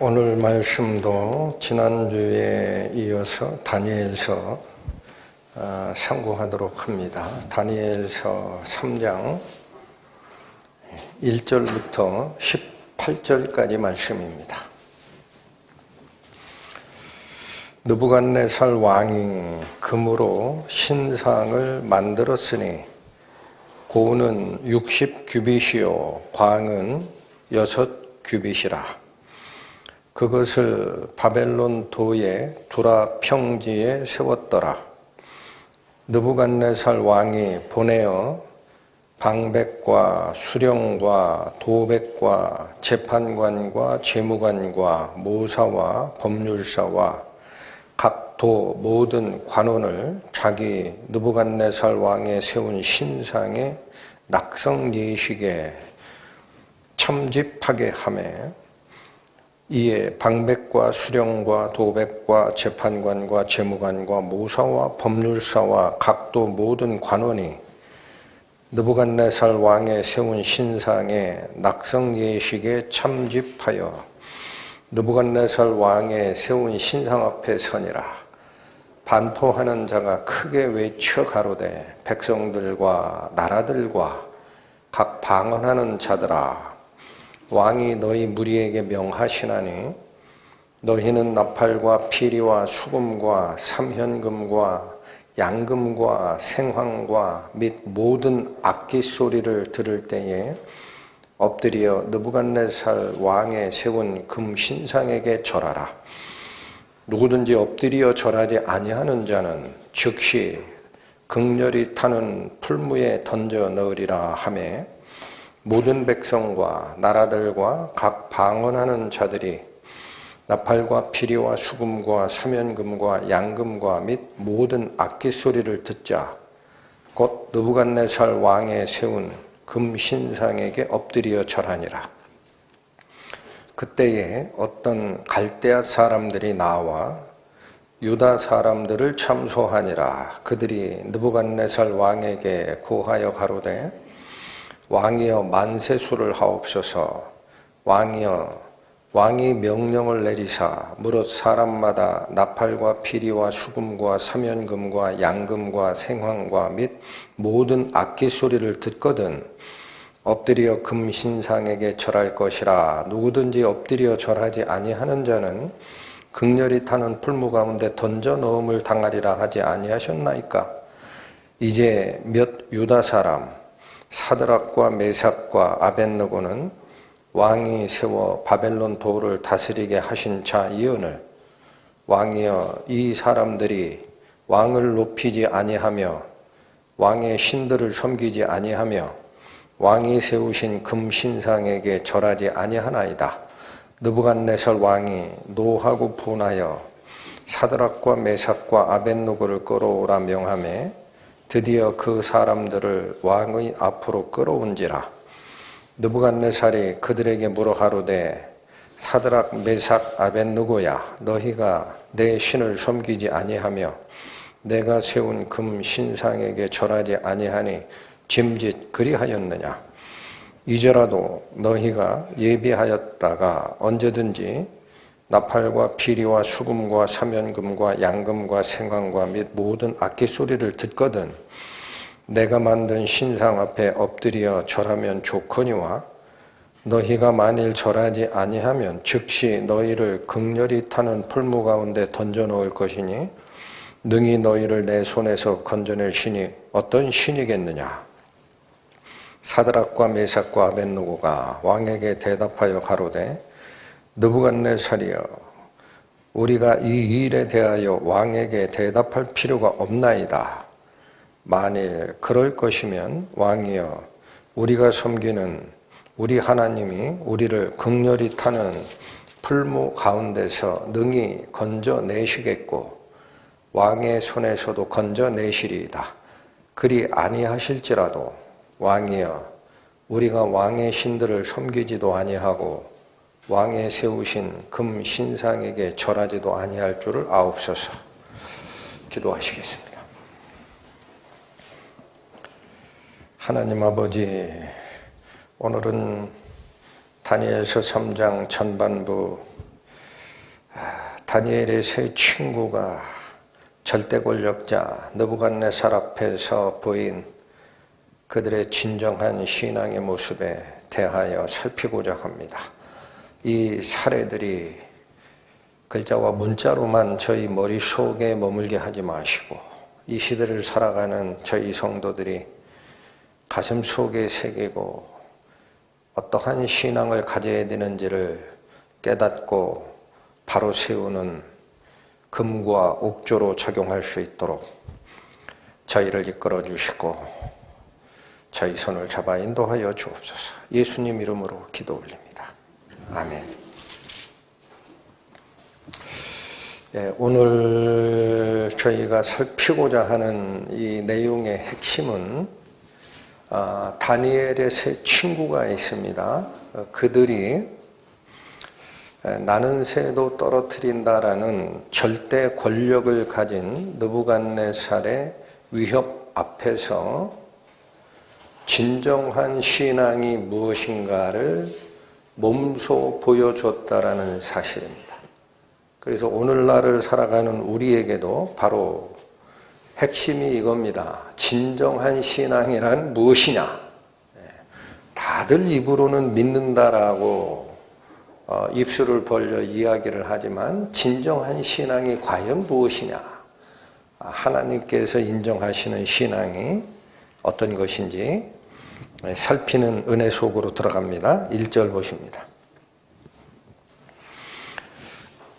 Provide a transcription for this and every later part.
오늘 말씀도 지난주에 이어서 다니엘서 상고하도록 합니다. 다니엘서 3장 1절부터 18절까지 말씀입니다. 느부갓네살 왕이 금으로 신상을 만들었으니 고는 60규빗이요 광은 6규빗이라. 그것을 바벨론 도의 두라 평지에 세웠더라. 느부갓네살 왕이 보내어 방백과 수령과 도백과 재판관과 재무관과 모사와 법률사와 각 도 모든 관원을 자기 느부갓네살 왕의 세운 신상의 낙성 예식에 참집하게 하며 이에 방백과 수령과 도백과 재판관과 재무관과 모사와 법률사와 각도 모든 관원이 느부갓네살 왕의 세운 신상의 낙성 예식에 참집하여 느부갓네살 왕의 세운 신상 앞에 서니라. 반포하는 자가 크게 외쳐 가로되 백성들과 나라들과 각 방언하는 자들아, 왕이 너희 무리에게 명하시나니 너희는 나팔과 피리와 수금과 삼현금과 양금과 생황과 및 모든 악기 소리를 들을 때에 엎드려 느부갓네살 왕의 세운 금 신상에게 절하라. 누구든지 엎드려 절하지 아니하는 자는 즉시 극렬히 타는 풀무에 던져 넣으리라 하매 모든 백성과 나라들과 각 방언하는 자들이 나팔과 피리와 수금과 삼현금과 양금과 및 모든 악기 소리를 듣자 곧 느부갓네살 왕의 세운 금 신상에게 엎드려 절하니라. 그때에 어떤 갈대아 사람들이 나와 유다 사람들을 참소하니라. 그들이 느부갓네살 왕에게 고하여 가로되 왕이여 만세수를 하옵소서. 왕이여 왕이 명령을 내리사 무릇 사람마다 나팔과 피리와 수금과 삼현금과 양금과 생황과 및 모든 악기 소리를 듣거든 엎드려 금 신상에게 절할 것이라. 누구든지 엎드려 절하지 아니하는 자는 극렬히 타는 풀무 가운데 던져 넣음을 당하리라 하지 아니하셨나이까. 이제 몇 유다 사람 사드락과 메삭과 아벳느고는 왕이 세워 바벨론 도를 다스리게 하신 자 이언을 왕이여 이 사람들이 왕을 높이지 아니하며 왕의 신들을 섬기지 아니하며 왕이 세우신 금 신상에게 절하지 아니하나이다. 느부갓네살 왕이 노하고 분하여 사드락과 메삭과 아벳느고를 끌어오라 명하매 드디어 그 사람들을 왕의 앞으로 끌어온지라. 느부갓네살이 그들에게 물어 가로되 사드락 메삭 아벳느고야 너희가 내 신을 섬기지 아니하며 내가 세운 금 신상에게 절하지 아니하니 짐짓 그리하였느냐. 이제라도 너희가 예비하였다가 언제든지 나팔과 피리와 수금과 삼현금과 양금과 생황과 및 모든 악기 소리를 듣거든 내가 만든 신상 앞에 엎드려 절하면 좋거니와 너희가 만일 절하지 아니하면 즉시 너희를 극렬히 타는 풀무 가운데 던져 놓을 것이니 능히 너희를 내 손에서 건져낼 신이 어떤 신이겠느냐. 사드락과 메삭과 아벳느고가 왕에게 대답하여 가로되 느부갓네살이여 우리가 이 일에 대하여 왕에게 대답할 필요가 없나이다. 만일 그럴 것이면 왕이여 우리가 섬기는 우리 하나님이 우리를 극렬히 타는 풀무 가운데서 능히 건져내시겠고 왕의 손에서도 건져내시리이다. 그리 아니하실지라도 왕이여 우리가 왕의 신들을 섬기지도 아니하고 왕의 세우신 금 신상에게 절하지도 아니할 줄을 아옵소서. 기도하시겠습니다. 하나님 아버지, 오늘은 다니엘서 3장 전반부, 다니엘의 세 친구가 절대 권력자 느부갓네살 앞에서 보인 그들의 진정한 신앙의 모습에 대하여 살피고자 합니다. 이 사례들이 글자와 문자로만 저희 머릿속에 머물게 하지 마시고 이 시대를 살아가는 저희 성도들이 가슴 속에 새기고 어떠한 신앙을 가져야 되는지를 깨닫고 바로 세우는 금과 옥조로 작용할 수 있도록 저희를 이끌어 주시고 저희 손을 잡아 인도하여 주옵소서. 예수님 이름으로 기도 올립니다. 아멘. 오늘 저희가 살피고자 하는 이 내용의 핵심은 다니엘의 세 친구가 있습니다. 그들이 나는 새도 떨어뜨린다라는 절대 권력을 가진 느부갓네살의 위협 앞에서 진정한 신앙이 무엇인가를 몸소 보여줬다라는 사실입니다. 그래서 오늘날을 살아가는 우리에게도 바로 핵심이 이겁니다. 진정한 신앙이란 무엇이냐? 다들 입으로는 믿는다라고 입술을 벌려 이야기를 하지만 진정한 신앙이 과연 무엇이냐? 하나님께서 인정하시는 신앙이 어떤 것인지 살피는 은혜 속으로 들어갑니다. 1절 보십니다.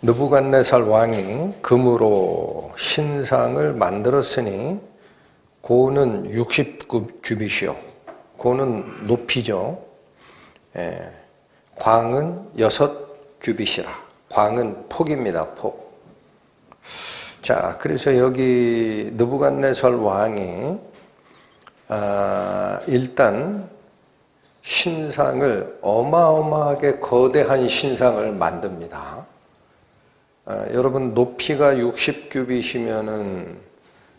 느부갓네살 왕이 금으로 신상을 만들었으니 고는 60규빗이요. 고는 높이죠. 광은 6규빗이라. 광은 폭입니다. 폭. 자, 그래서 여기 느부갓네살 왕이 일단 신상을 어마어마하게 거대한 신상을 만듭니다. 여러분 높이가 60규빗이면은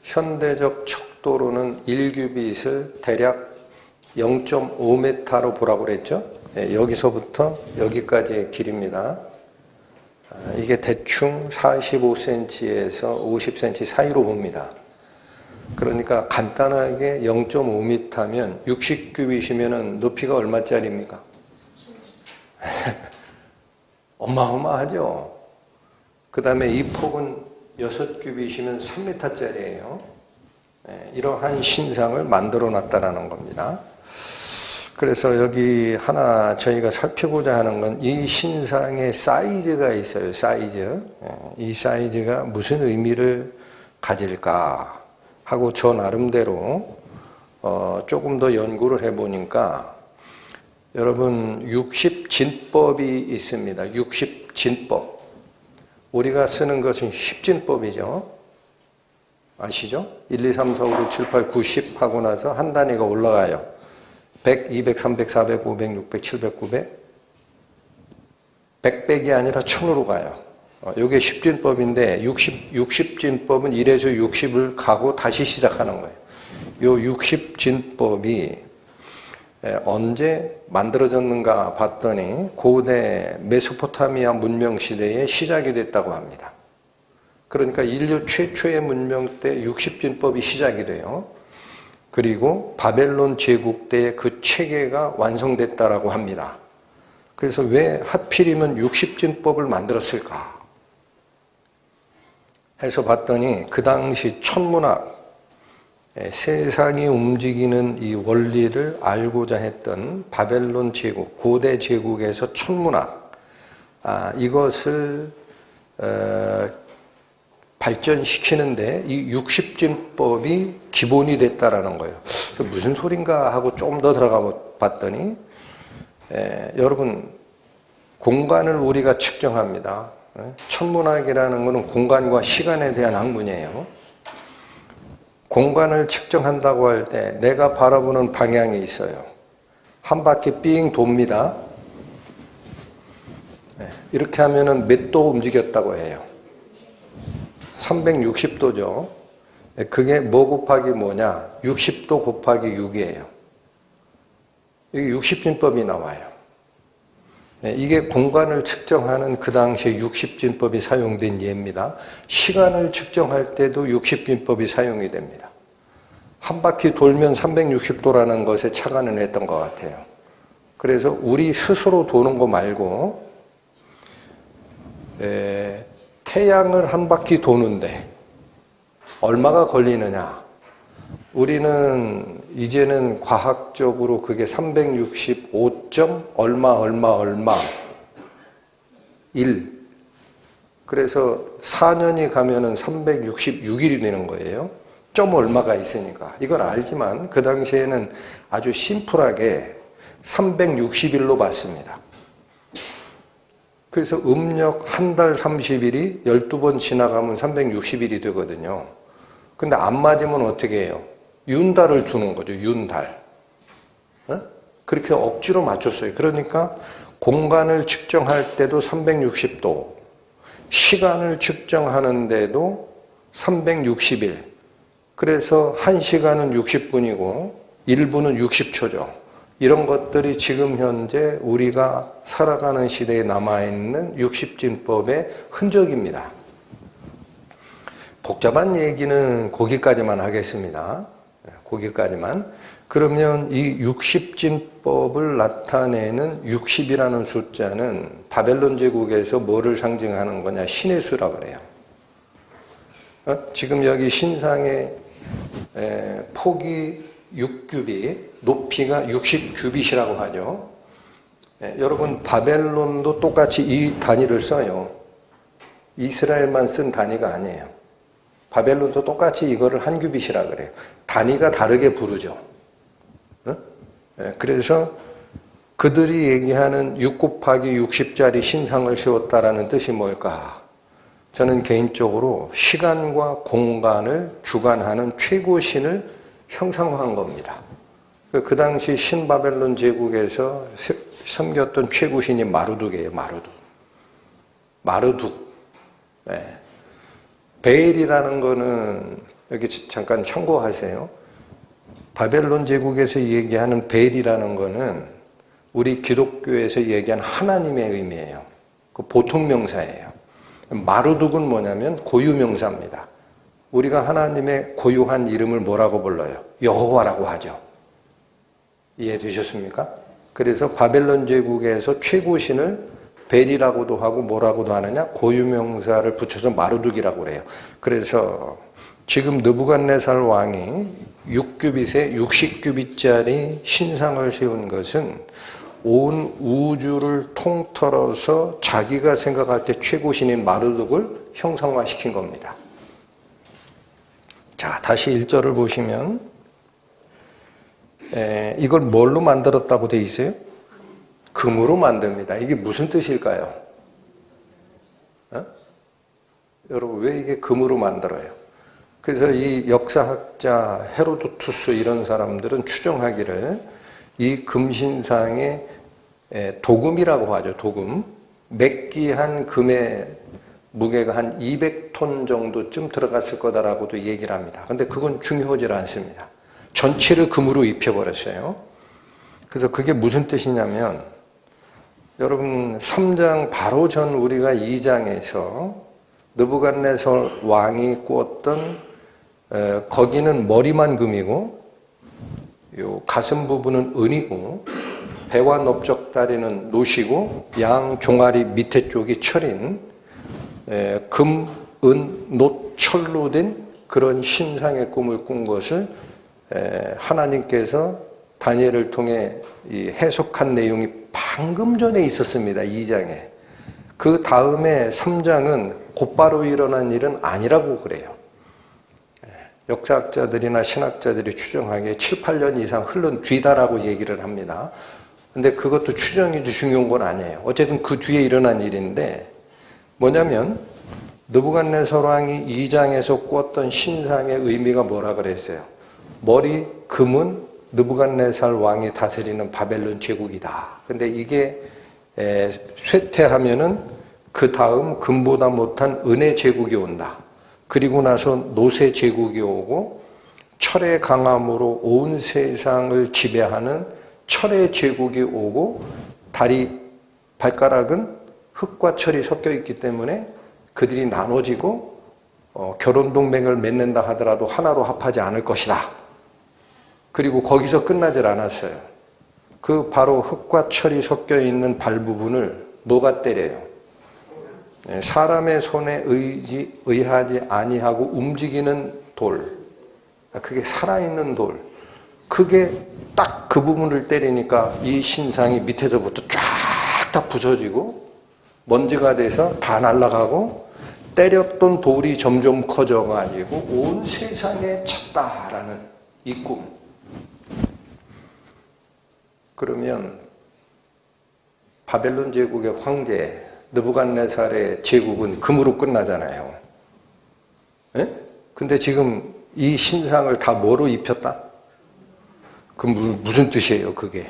현대적 척도로는 1규빗을 대략 0.5m로 보라고 그랬죠? 여기서부터 여기까지의 길입니다. 이게 대충 45cm에서 50cm 사이로 봅니다. 그러니까 간단하게 0.5m면 60규빗이면 높이가 얼마짜리입니까? 어마어마하죠? 그 다음에 이 폭은 6규빗이면 3m짜리예요. 이러한 신상을 만들어 놨다라는 겁니다. 그래서 여기 하나 저희가 살피고자 하는 건 이 신상의 사이즈가 있어요. 사이즈. 이 사이즈가 무슨 의미를 가질까 하고 저 나름대로 조금 더 연구를 해보니까 여러분 60진법이 있습니다. 60진법. 우리가 쓰는 것은 10진법이죠. 아시죠? 1, 2, 3, 4, 5, 6, 7, 8, 9, 10 하고 나서 한 단위가 올라가요. 100, 200, 300, 400, 500, 600, 700, 900. 100백이 아니라 1000으로 가요. 이게 10진법인데 60진법은 1에서 60을 가고 다시 시작하는 거예요. 이 60진법이 언제 만들어졌는가 봤더니 고대 메소포타미아 문명 시대에 시작이 됐다고 합니다. 그러니까 인류 최초의 문명 때 60진법이 시작이 돼요. 그리고 바벨론 제국 때 그 체계가 완성됐다라고 합니다. 그래서 왜 하필이면 60진법을 만들었을까 해서 봤더니 그 당시 천문학, 세상이 움직이는 이 원리를 알고자 했던 바벨론 제국, 고대 제국에서 천문학, 이것을 발전시키는데 이 60진법이 기본이 됐다라는 거예요. 무슨 소린가 하고 좀 더 들어가 봤더니 여러분 공간을 우리가 측정합니다. 천문학이라는 것은 공간과 시간에 대한 학문이에요. 공간을 측정한다고 할 때 내가 바라보는 방향이 있어요. 한 바퀴 삥 돕니다. 이렇게 하면은 몇 도 움직였다고 해요? 360도죠. 그게 뭐 곱하기 뭐냐? 60도 곱하기 6이에요. 여기 60진법이 나와요. 이게 공간을 측정하는 그 당시에 60진법이 사용된 예입니다. 시간을 측정할 때도 60진법이 사용이 됩니다. 한 바퀴 돌면 360도라는 것에 착안을 했던 것 같아요. 그래서 우리 스스로 도는 거 말고 태양을 한 바퀴 도는데 얼마가 걸리느냐. 우리는 이제는 과학적으로 그게 365. 얼마 1. 그래서 4년이 가면은 366일이 되는 거예요. 점 얼마가 있으니까. 이걸 알지만 그 당시에는 아주 심플하게 360일로 봤습니다. 그래서 음력 한 달 30일이 12번 지나가면 360일이 되거든요. 근데 안 맞으면 어떻게 해요? 윤달을 두는 거죠. 윤달. 그렇게 억지로 맞췄어요. 그러니까 공간을 측정할 때도 360도, 시간을 측정하는데도 360일. 그래서 1시간은 60분이고 1분은 60초죠. 이런 것들이 지금 현재 우리가 살아가는 시대에 남아있는 60진법의 흔적입니다. 복잡한 얘기는 거기까지만 하겠습니다. 거기까지만. 그러면 이 60진법을 나타내는 60이라는 숫자는 바벨론 제국에서 뭐를 상징하는 거냐? 신의 수라고 그래요. 지금 여기 신상의 폭이 6규빗, 높이가 60규빗이라고 하죠. 여러분 바벨론도 똑같이 이 단위를 써요. 이스라엘만 쓴 단위가 아니에요. 바벨론도 똑같이 이거를 한 규빗이라 그래요. 단위가 다르게 부르죠. 그래서 그들이 얘기하는 6 곱하기 60짜리 신상을 세웠다라는 뜻이 뭘까? 저는 개인적으로 시간과 공간을 주관하는 최고신을 형상화한 겁니다. 그 당시 신바벨론 제국에서 섬겼던 최고신이 마르둑이에요. 마르둑. 베일이라는 거는 여기 잠깐 참고하세요. 바벨론 제국에서 얘기하는 베일이라는 거는 우리 기독교에서 얘기한 하나님의 의미예요. 그 보통 명사예요. 마르둑은 뭐냐면 고유명사입니다. 우리가 하나님의 고유한 이름을 뭐라고 불러요? 여호와라고 하죠. 이해되셨습니까? 그래서 바벨론 제국에서 최고신을 벨이라고도 하고 뭐라고도 하느냐? 고유명사를 붙여서 마르둑이라고 그래요. 그래서 지금 느부갓네살 왕이 6규빗에 60규빗짜리 신상을 세운 것은 온 우주를 통틀어서 자기가 생각할 때 최고신인 마르둑을 형상화시킨 겁니다. 자, 다시 1절을 보시면 이걸 뭘로 만들었다고 돼 있어요? 금으로 만듭니다. 이게 무슨 뜻일까요? 여러분 왜 이게 금으로 만들어요? 그래서 이 역사학자 헤로도투스 이런 사람들은 추정하기를 이 금신상의 도금이라고 하죠. 도금. 맥기한 금의 무게가 한 200톤 정도쯤 들어갔을 거다라고도 얘기를 합니다. 근데 그건 중요하지 않습니다. 전체를 금으로 입혀버렸어요. 그래서 그게 무슨 뜻이냐면 여러분 3장 바로 전 우리가 2장에서 느부갓네살 왕이 꾸었던 거기는 머리만 금이고 요 가슴 부분은 은이고 배와 넓적다리는 노시고 양 종아리 밑에 쪽이 철인 금, 은, 노, 철로 된 그런 신상의 꿈을 꾼 것을 하나님께서 다니엘을 통해 해석한 내용이 방금 전에 있었습니다. 2장에. 그 다음에 3장은 곧바로 일어난 일은 아니라고 그래요. 역사학자들이나 신학자들이 추정하기에 7, 8년 이상 흐른 뒤다라고 얘기를 합니다. 근데 그것도 추정이 중요한 건 아니에요. 어쨌든 그 뒤에 일어난 일인데 뭐냐면 느부갓네살 왕이 2장에서 꾸었던 신상의 의미가 뭐라 그랬어요? 머리 금은 느부갓네살 왕이 다스리는 바벨론 제국이다. 근데 이게 쇠퇴하면은 그 다음 금보다 못한 은의 제국이 온다. 그리고 나서 노새 제국이 오고 철의 강함으로 온 세상을 지배하는 철의 제국이 오고 달이 발가락은 흙과 철이 섞여 있기 때문에 그들이 나눠지고 결혼 동맹을 맺는다 하더라도 하나로 합하지 않을 것이다. 그리고 거기서 끝나질 않았어요. 그 바로 흙과 철이 섞여 있는 발 부분을 뭐가 때려요? 사람의 손에 의하지 아니하고 움직이는 돌, 그게 살아있는 돌, 그게 딱 그 부분을 때리니까 이 신상이 밑에서부터 쫙 다 부서지고 먼지가 돼서 다 날아가고 때렸던 돌이 점점 커져가지고 온 세상에 찼다라는 이 꿈. 그러면 바벨론 제국의 황제 느부갓네살의 제국은 금으로 끝나잖아요. 예? 근데 지금 이 신상을 다 뭐로 입혔다? 그 무슨 뜻이에요, 그게?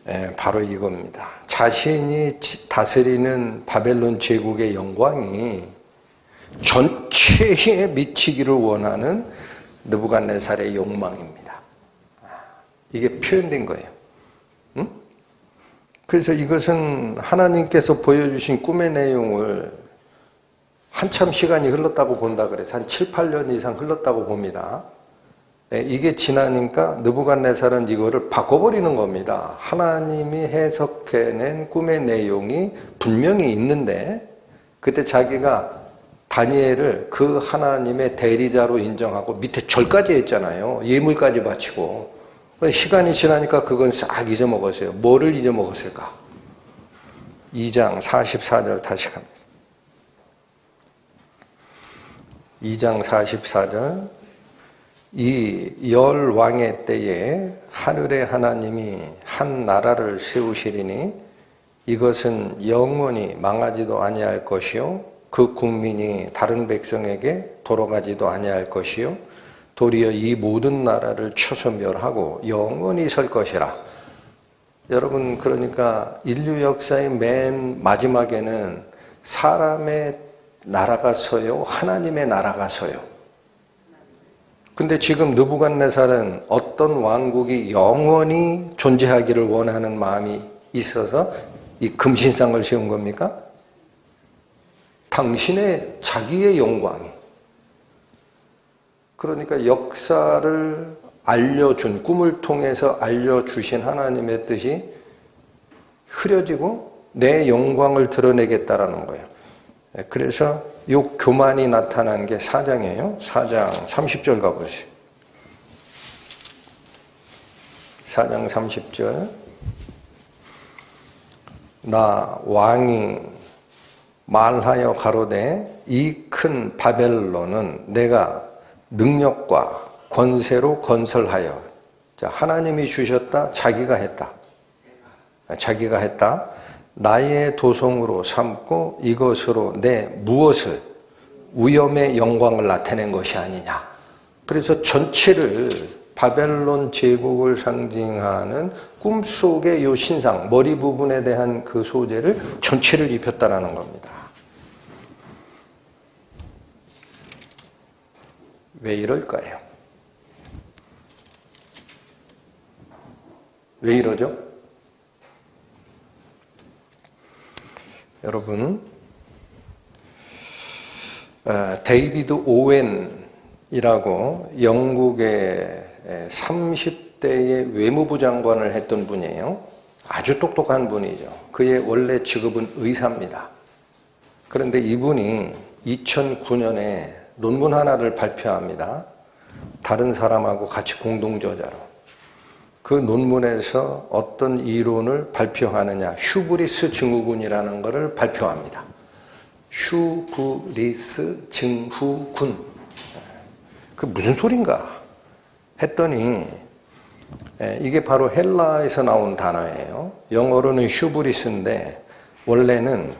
예, 바로 이겁니다. 자신이 다스리는 바벨론 제국의 영광이 전체에 미치기를 원하는 느부갓네살의 욕망입니다. 이게 표현된 거예요. 응? 그래서 이것은 하나님께서 보여주신 꿈의 내용을 한참 시간이 흘렀다고 본다 그래서 한 7, 8년 이상 흘렀다고 봅니다. 이게 지나니까 느부갓네살은 이거를 바꿔버리는 겁니다. 하나님이 해석해낸 꿈의 내용이 분명히 있는데 그때 자기가 다니엘을 그 하나님의 대리자로 인정하고 밑에 절까지 했잖아요. 예물까지 바치고. 시간이 지나니까 그건 싹 잊어먹었어요. 뭐를 잊어먹었을까? 2장 44절 다시 갑니다. 2장 44절 이 열 왕의 때에 하늘의 하나님이 한 나라를 세우시리니 이것은 영원히 망하지도 아니할 것이요 그 국민이 다른 백성에게 돌아가지도 아니할 것이요 도리어 이 모든 나라를 쳐서 멸하고 영원히 설 것이라. 여러분, 그러니까 인류 역사의 맨 마지막에는 사람의 나라가 서요, 하나님의 나라가 서요. 근데 지금 느부갓네살은 어떤 왕국이 영원히 존재하기를 원하는 마음이 있어서 이 금신상을 세운 겁니까? 당신의 자기의 영광이. 그러니까 역사를 알려준, 꿈을 통해서 알려주신 하나님의 뜻이 흐려지고 내 영광을 드러내겠다라는 거예요. 그래서 이 교만이 나타난 게 4장이에요. 4장 30절 가보세요. 4장 30절. 나 왕이 말하여 가로되 이 큰 바벨론은 내가 능력과 권세로 건설하여. 자, 하나님이 주셨다, 자기가 했다. 자기가 했다. 나의 도성으로 삼고 이것으로 내 무엇을 위엄의 영광을 나타낸 것이 아니냐. 그래서 전체를 바벨론 제국을 상징하는 꿈속의 이 신상, 머리 부분에 대한 그 소재를 전체를 입혔다라는 겁니다. 왜 이럴까요? 왜 이러죠? 여러분, 데이비드 오웬이라고 영국의 30대의 외무부 장관을 했던 분이에요. 아주 똑똑한 분이죠. 그의 원래 직업은 의사입니다. 그런데 이분이 2009년에 논문 하나를 발표합니다. 다른 사람하고 같이 공동 저자로. 그 논문에서 어떤 이론을 발표하느냐, 휴브리스 증후군이라는 것을 발표합니다. 휴브리스 증후군. 그 무슨 소린가 했더니 이게 바로 헬라에서 나온 단어예요. 영어로는 휴브리스인데 원래는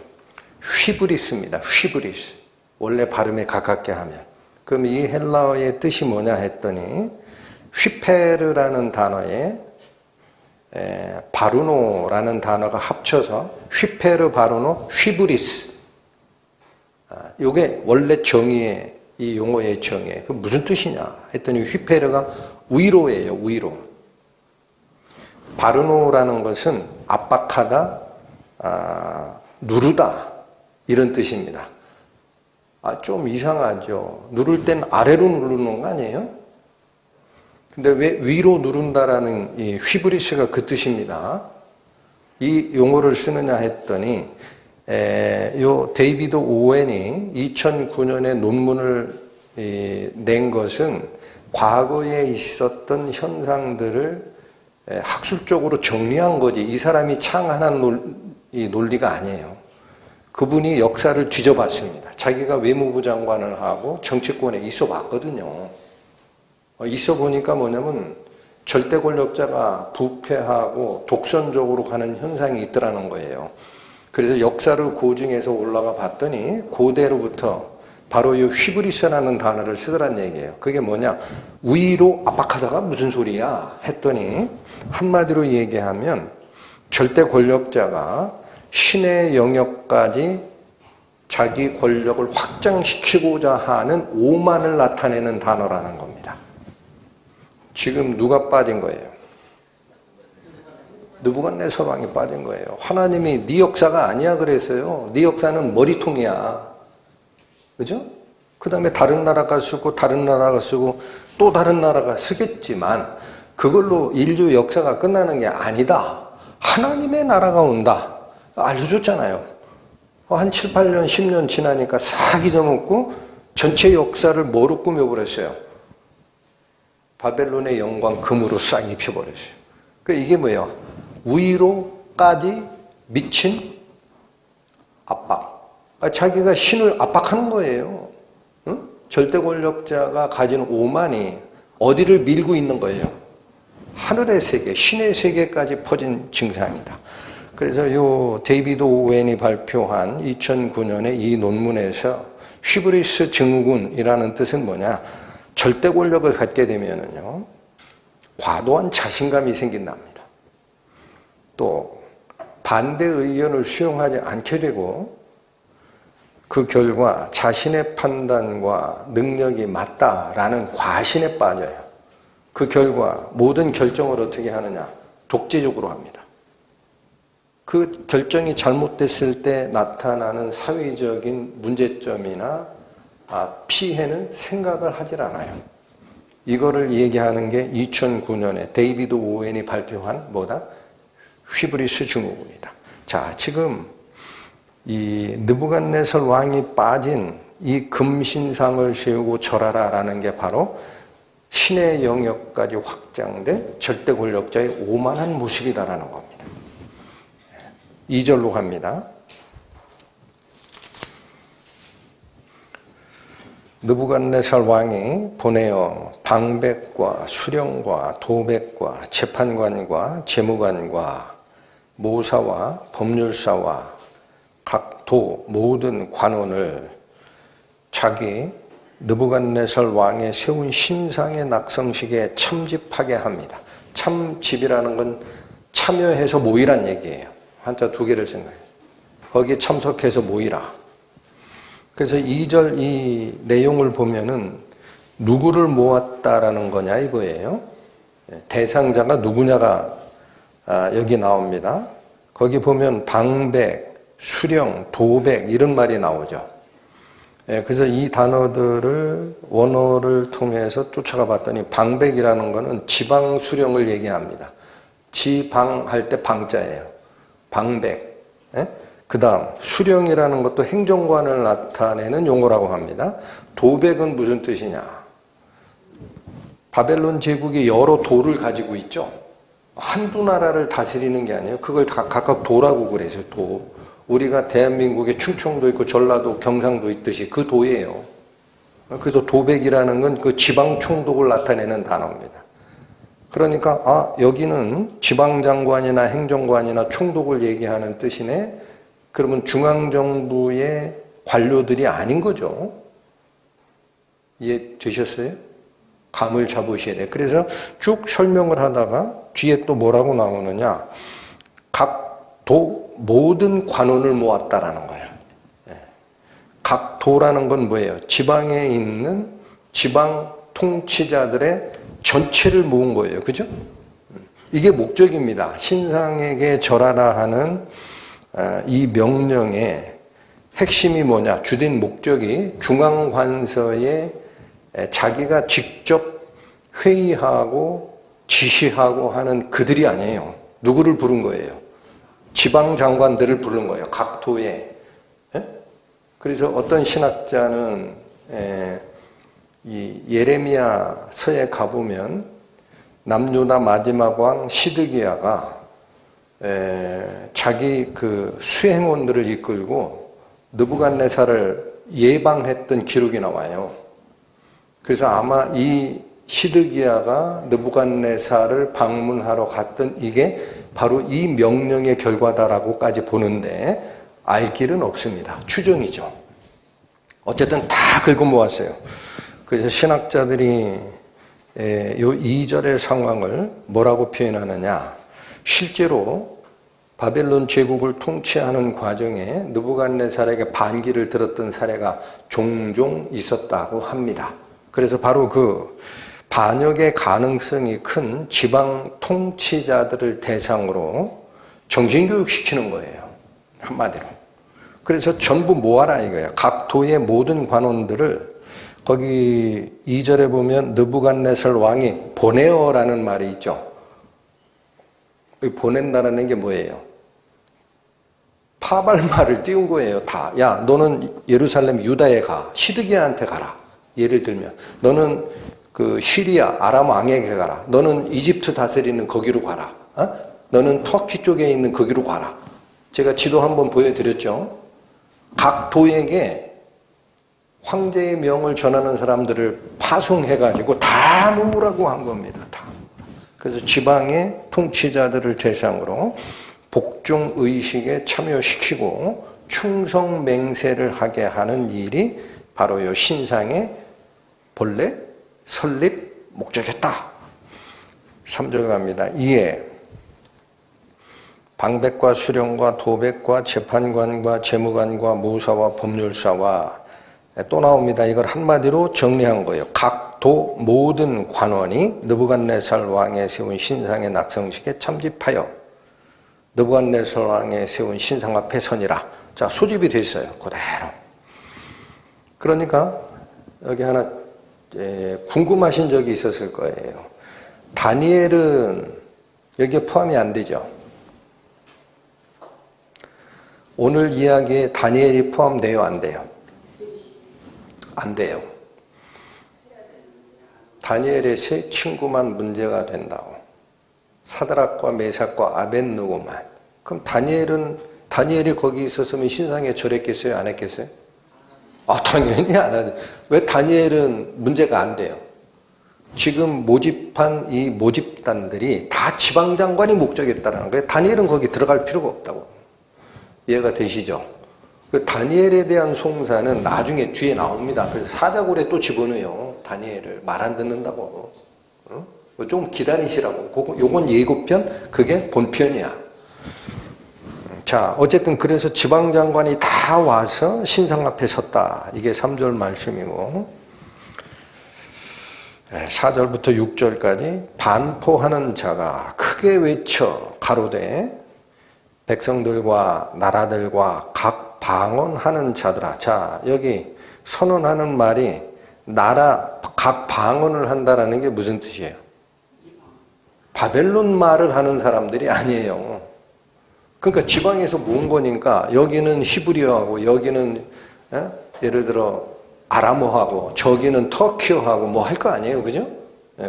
휘브리스입니다. 휘브리스. 원래 발음에 가깝게 하면. 그럼 이 헬라어의 뜻이 뭐냐 했더니 휘페르라는 단어에 바루노라는 단어가 합쳐서 휘페르 바루노 휘브리스. 이게 원래 정의의, 이 용어의 정의예요. 그 무슨 뜻이냐 했더니 휘페르가 위로예요. 위로. 바루노라는 것은 압박하다, 누르다 이런 뜻입니다. 좀 이상하죠. 누를 땐 아래로 누르는 거 아니에요? 근데 왜 위로 누른다라는 이 휘브리스가 그 뜻입니다. 이 용어를 쓰느냐 했더니 요 데이비드 오웬이 2009년에 논문을 낸 것은 과거에 있었던 현상들을 학술적으로 정리한 거지 이 사람이 창안한 논리가 아니에요. 그분이 역사를 뒤져봤습니다. 자기가 외무부 장관을 하고 정치권에 있어 봤거든요. 있어 보니까 뭐냐면 절대 권력자가 부패하고 독선적으로 가는 현상이 있더라는 거예요. 그래서 역사를 고증해서 올라가 봤더니 고대로부터 바로 이 휘브리스라는 단어를 쓰더란 얘기예요. 그게 뭐냐? 위로 압박하다가 무슨 소리야? 했더니 한마디로 얘기하면 절대 권력자가 신의 영역까지 자기 권력을 확장시키고자 하는 오만을 나타내는 단어라는 겁니다. 지금 누가 빠진 거예요? 느부갓네살 왕이 빠진 거예요. 하나님이 네 역사가 아니야 그랬어요. 네 역사는 머리통이야. 그죠? 그 다음에 다른 나라가 쓰고 다른 나라가 쓰고 또 다른 나라가 쓰겠지만 그걸로 인류 역사가 끝나는 게 아니다. 하나님의 나라가 온다. 알려줬잖아요. 한 7, 8년, 10년 지나니까 싹 잊어먹고 전체 역사를 뭐로 꾸며버렸어요? 바벨론의 영광 금으로 싹 입혀버렸어요. 그러니까 이게 뭐예요? 위로까지 미친 압박. 자기가 신을 압박하는 거예요. 응? 절대 권력자가 가진 오만이 어디를 밀고 있는 거예요? 하늘의 세계, 신의 세계까지 퍼진 증상이다. 그래서 요 데이비드 오웬이 발표한 2009년에 이 논문에서 휘브리스 증후군이라는 뜻은 뭐냐? 절대 권력을 갖게 되면은요, 과도한 자신감이 생긴답니다. 또 반대 의견을 수용하지 않게 되고 그 결과 자신의 판단과 능력이 맞다라는 과신에 빠져요. 그 결과 모든 결정을 어떻게 하느냐? 독재적으로 합니다. 그 결정이 잘못됐을 때 나타나는 사회적인 문제점이나 피해는 생각을 하질 않아요. 이거를 얘기하는 게 2009년에 데이비드 오웬이 발표한 뭐다? 휘브리스 증후군이다. 자, 지금 이 느부갓네살 왕이 빠진 이 금신상을 세우고 절하라라는 게 바로 신의 영역까지 확장된 절대 권력자의 오만한 모습이다라는 겁니다. 2절로 갑니다. 느부갓네살 왕이 보내어 방백과 수령과 도백과 재판관과 재무관과 모사와 법률사와 각 도 모든 관원을 자기 느부갓네살 왕의 세운 신상의 낙성식에 참집하게 합니다. 참집이라는 건 참여해서 모이란 얘기예요. 한자 두 개를 생각해요. 거기에 참석해서 모이라. 그래서 2절 이 내용을 보면은 누구를 모았다라는 거냐 이거예요. 대상자가 누구냐가 여기 나옵니다. 거기 보면 방백, 수령, 도백 이런 말이 나오죠. 그래서 이 단어들을 원어를 통해서 쫓아가 봤더니 방백이라는 거는 지방 수령을 얘기합니다. 지방할 때 방자예요. 방백. 그 다음 수령이라는 것도 행정관을 나타내는 용어라고 합니다. 도백은 무슨 뜻이냐? 바벨론 제국이 여러 도를 가지고 있죠. 한두 나라를 다스리는 게 아니에요. 그걸 다 각각 도라고 그래서 도. 우리가 대한민국에 충청도 있고 전라도, 경상도 있듯이 그 도예요. 그래서 도백이라는 건 그 지방 총독을 나타내는 단어입니다. 그러니까 여기는 지방장관이나 행정관이나 총독을 얘기하는 뜻이네. 그러면 중앙정부의 관료들이 아닌 거죠. 이해되셨어요? 감을 잡으셔야 돼요. 그래서 쭉 설명을 하다가 뒤에 또 뭐라고 나오느냐. 각 도 모든 관원을 모았다라는 거예요. 각 도라는 건 뭐예요? 지방에 있는 지방 통치자들의 전체를 모은 거예요. 그죠? 이게 목적입니다. 신상에게 절하라 하는 이 명령의 핵심이 뭐냐? 주된 목적이 중앙관서에 자기가 직접 회의하고 지시하고 하는 그들이 아니에요. 누구를 부른 거예요? 지방장관들을 부른 거예요. 각 도에. 그래서 어떤 신학자는 이 예레미야서에 가보면 남유다 마지막 왕 시드기야가 자기 그 수행원들을 이끌고 느부갓네살을 예방했던 기록이 나와요. 그래서 아마 이 시드기야가 느부갓네살을 방문하러 갔던 이게 바로 이 명령의 결과다라고까지 보는데 알 길은 없습니다. 추정이죠. 어쨌든 다 긁어 모았어요. 그래서 신학자들이 요 2절의 상황을 뭐라고 표현하느냐? 실제로 바벨론 제국을 통치하는 과정에 느부갓네살에게 반기를 들었던 사례가 종종 있었다고 합니다. 그래서 바로 그 반역의 가능성이 큰 지방 통치자들을 대상으로 정신교육 시키는 거예요. 한마디로. 그래서 전부 모아라 이거예요. 각 도의 모든 관원들을 거기 2절에 보면 느부갓네살 왕이 보내어라는 말이 있죠. 보낸다는 게 뭐예요? 파발말을 띄운 거예요. 다. 야, 너는 예루살렘 유다에 가. 시드기야한테 가라. 예를 들면 너는 그 시리아 아람 왕에게 가라. 너는 이집트 다스리는 거기로 가라. 너는 터키 쪽에 있는 거기로 가라. 제가 지도 한번 보여드렸죠. 각 도에게 황제의 명을 전하는 사람들을 파송해가지고 다 모으라고 한 겁니다. 다. 그래서 지방의 통치자들을 대상으로 복종의식에 참여시키고 충성맹세를 하게 하는 일이 바로 이 신상의 본래 설립 목적이었다. 3절 갑니다. 이에 방백과 수령과 도백과 재판관과 재무관과 무사와 법률사와 또 나옵니다. 이걸 한마디로 정리한 거예요. 각 도 모든 관원이 느부갓네살 왕의 세운 신상의 낙성식에 참집하여 느부갓네살 왕의 세운 신상 앞에 서니라. 자, 소집이 돼 있어요. 그대로. 그러니까 여기 하나 궁금하신 적이 있었을 거예요. 다니엘은 여기에 포함이 안 되죠. 오늘 이야기에 다니엘이 포함돼요, 안 돼요? 안 돼요. 다니엘의 세 친구만 문제가 된다고. 사드락과 메삭과 아벳느고만. 그럼 다니엘이 거기 있었으면 신상에 절했겠어요, 안 했겠어요? 당연히 안 하죠. 왜 다니엘은 문제가 안 돼요? 지금 모집한 이 모집단들이 다 지방장관이 목적이었다는 거예요. 다니엘은 거기 들어갈 필요가 없다고. 이해가 되시죠? 그 다니엘에 대한 송사는 나중에 뒤에 나옵니다. 그래서 사자굴에 또 집어넣어요. 다니엘을 말 안 듣는다고. 좀 기다리시라고. 요건 예고편, 그게 본편이야. 자, 어쨌든 그래서 지방장관이 다 와서 신상 앞에 섰다. 이게 3절 말씀이고 4절부터 6절까지 반포하는 자가 크게 외쳐 가로되 백성들과 나라들과 각 방언하는 자들아. 자, 여기 선언하는 말이 각 방언을 한다라는 게 무슨 뜻이에요? 바벨론 말을 하는 사람들이 아니에요. 그러니까 지방에서 모은 거니까 여기는 히브리어하고 여기는 예를 들어 아람어하고 저기는 터키어하고 뭐 할 거 아니에요. 그죠?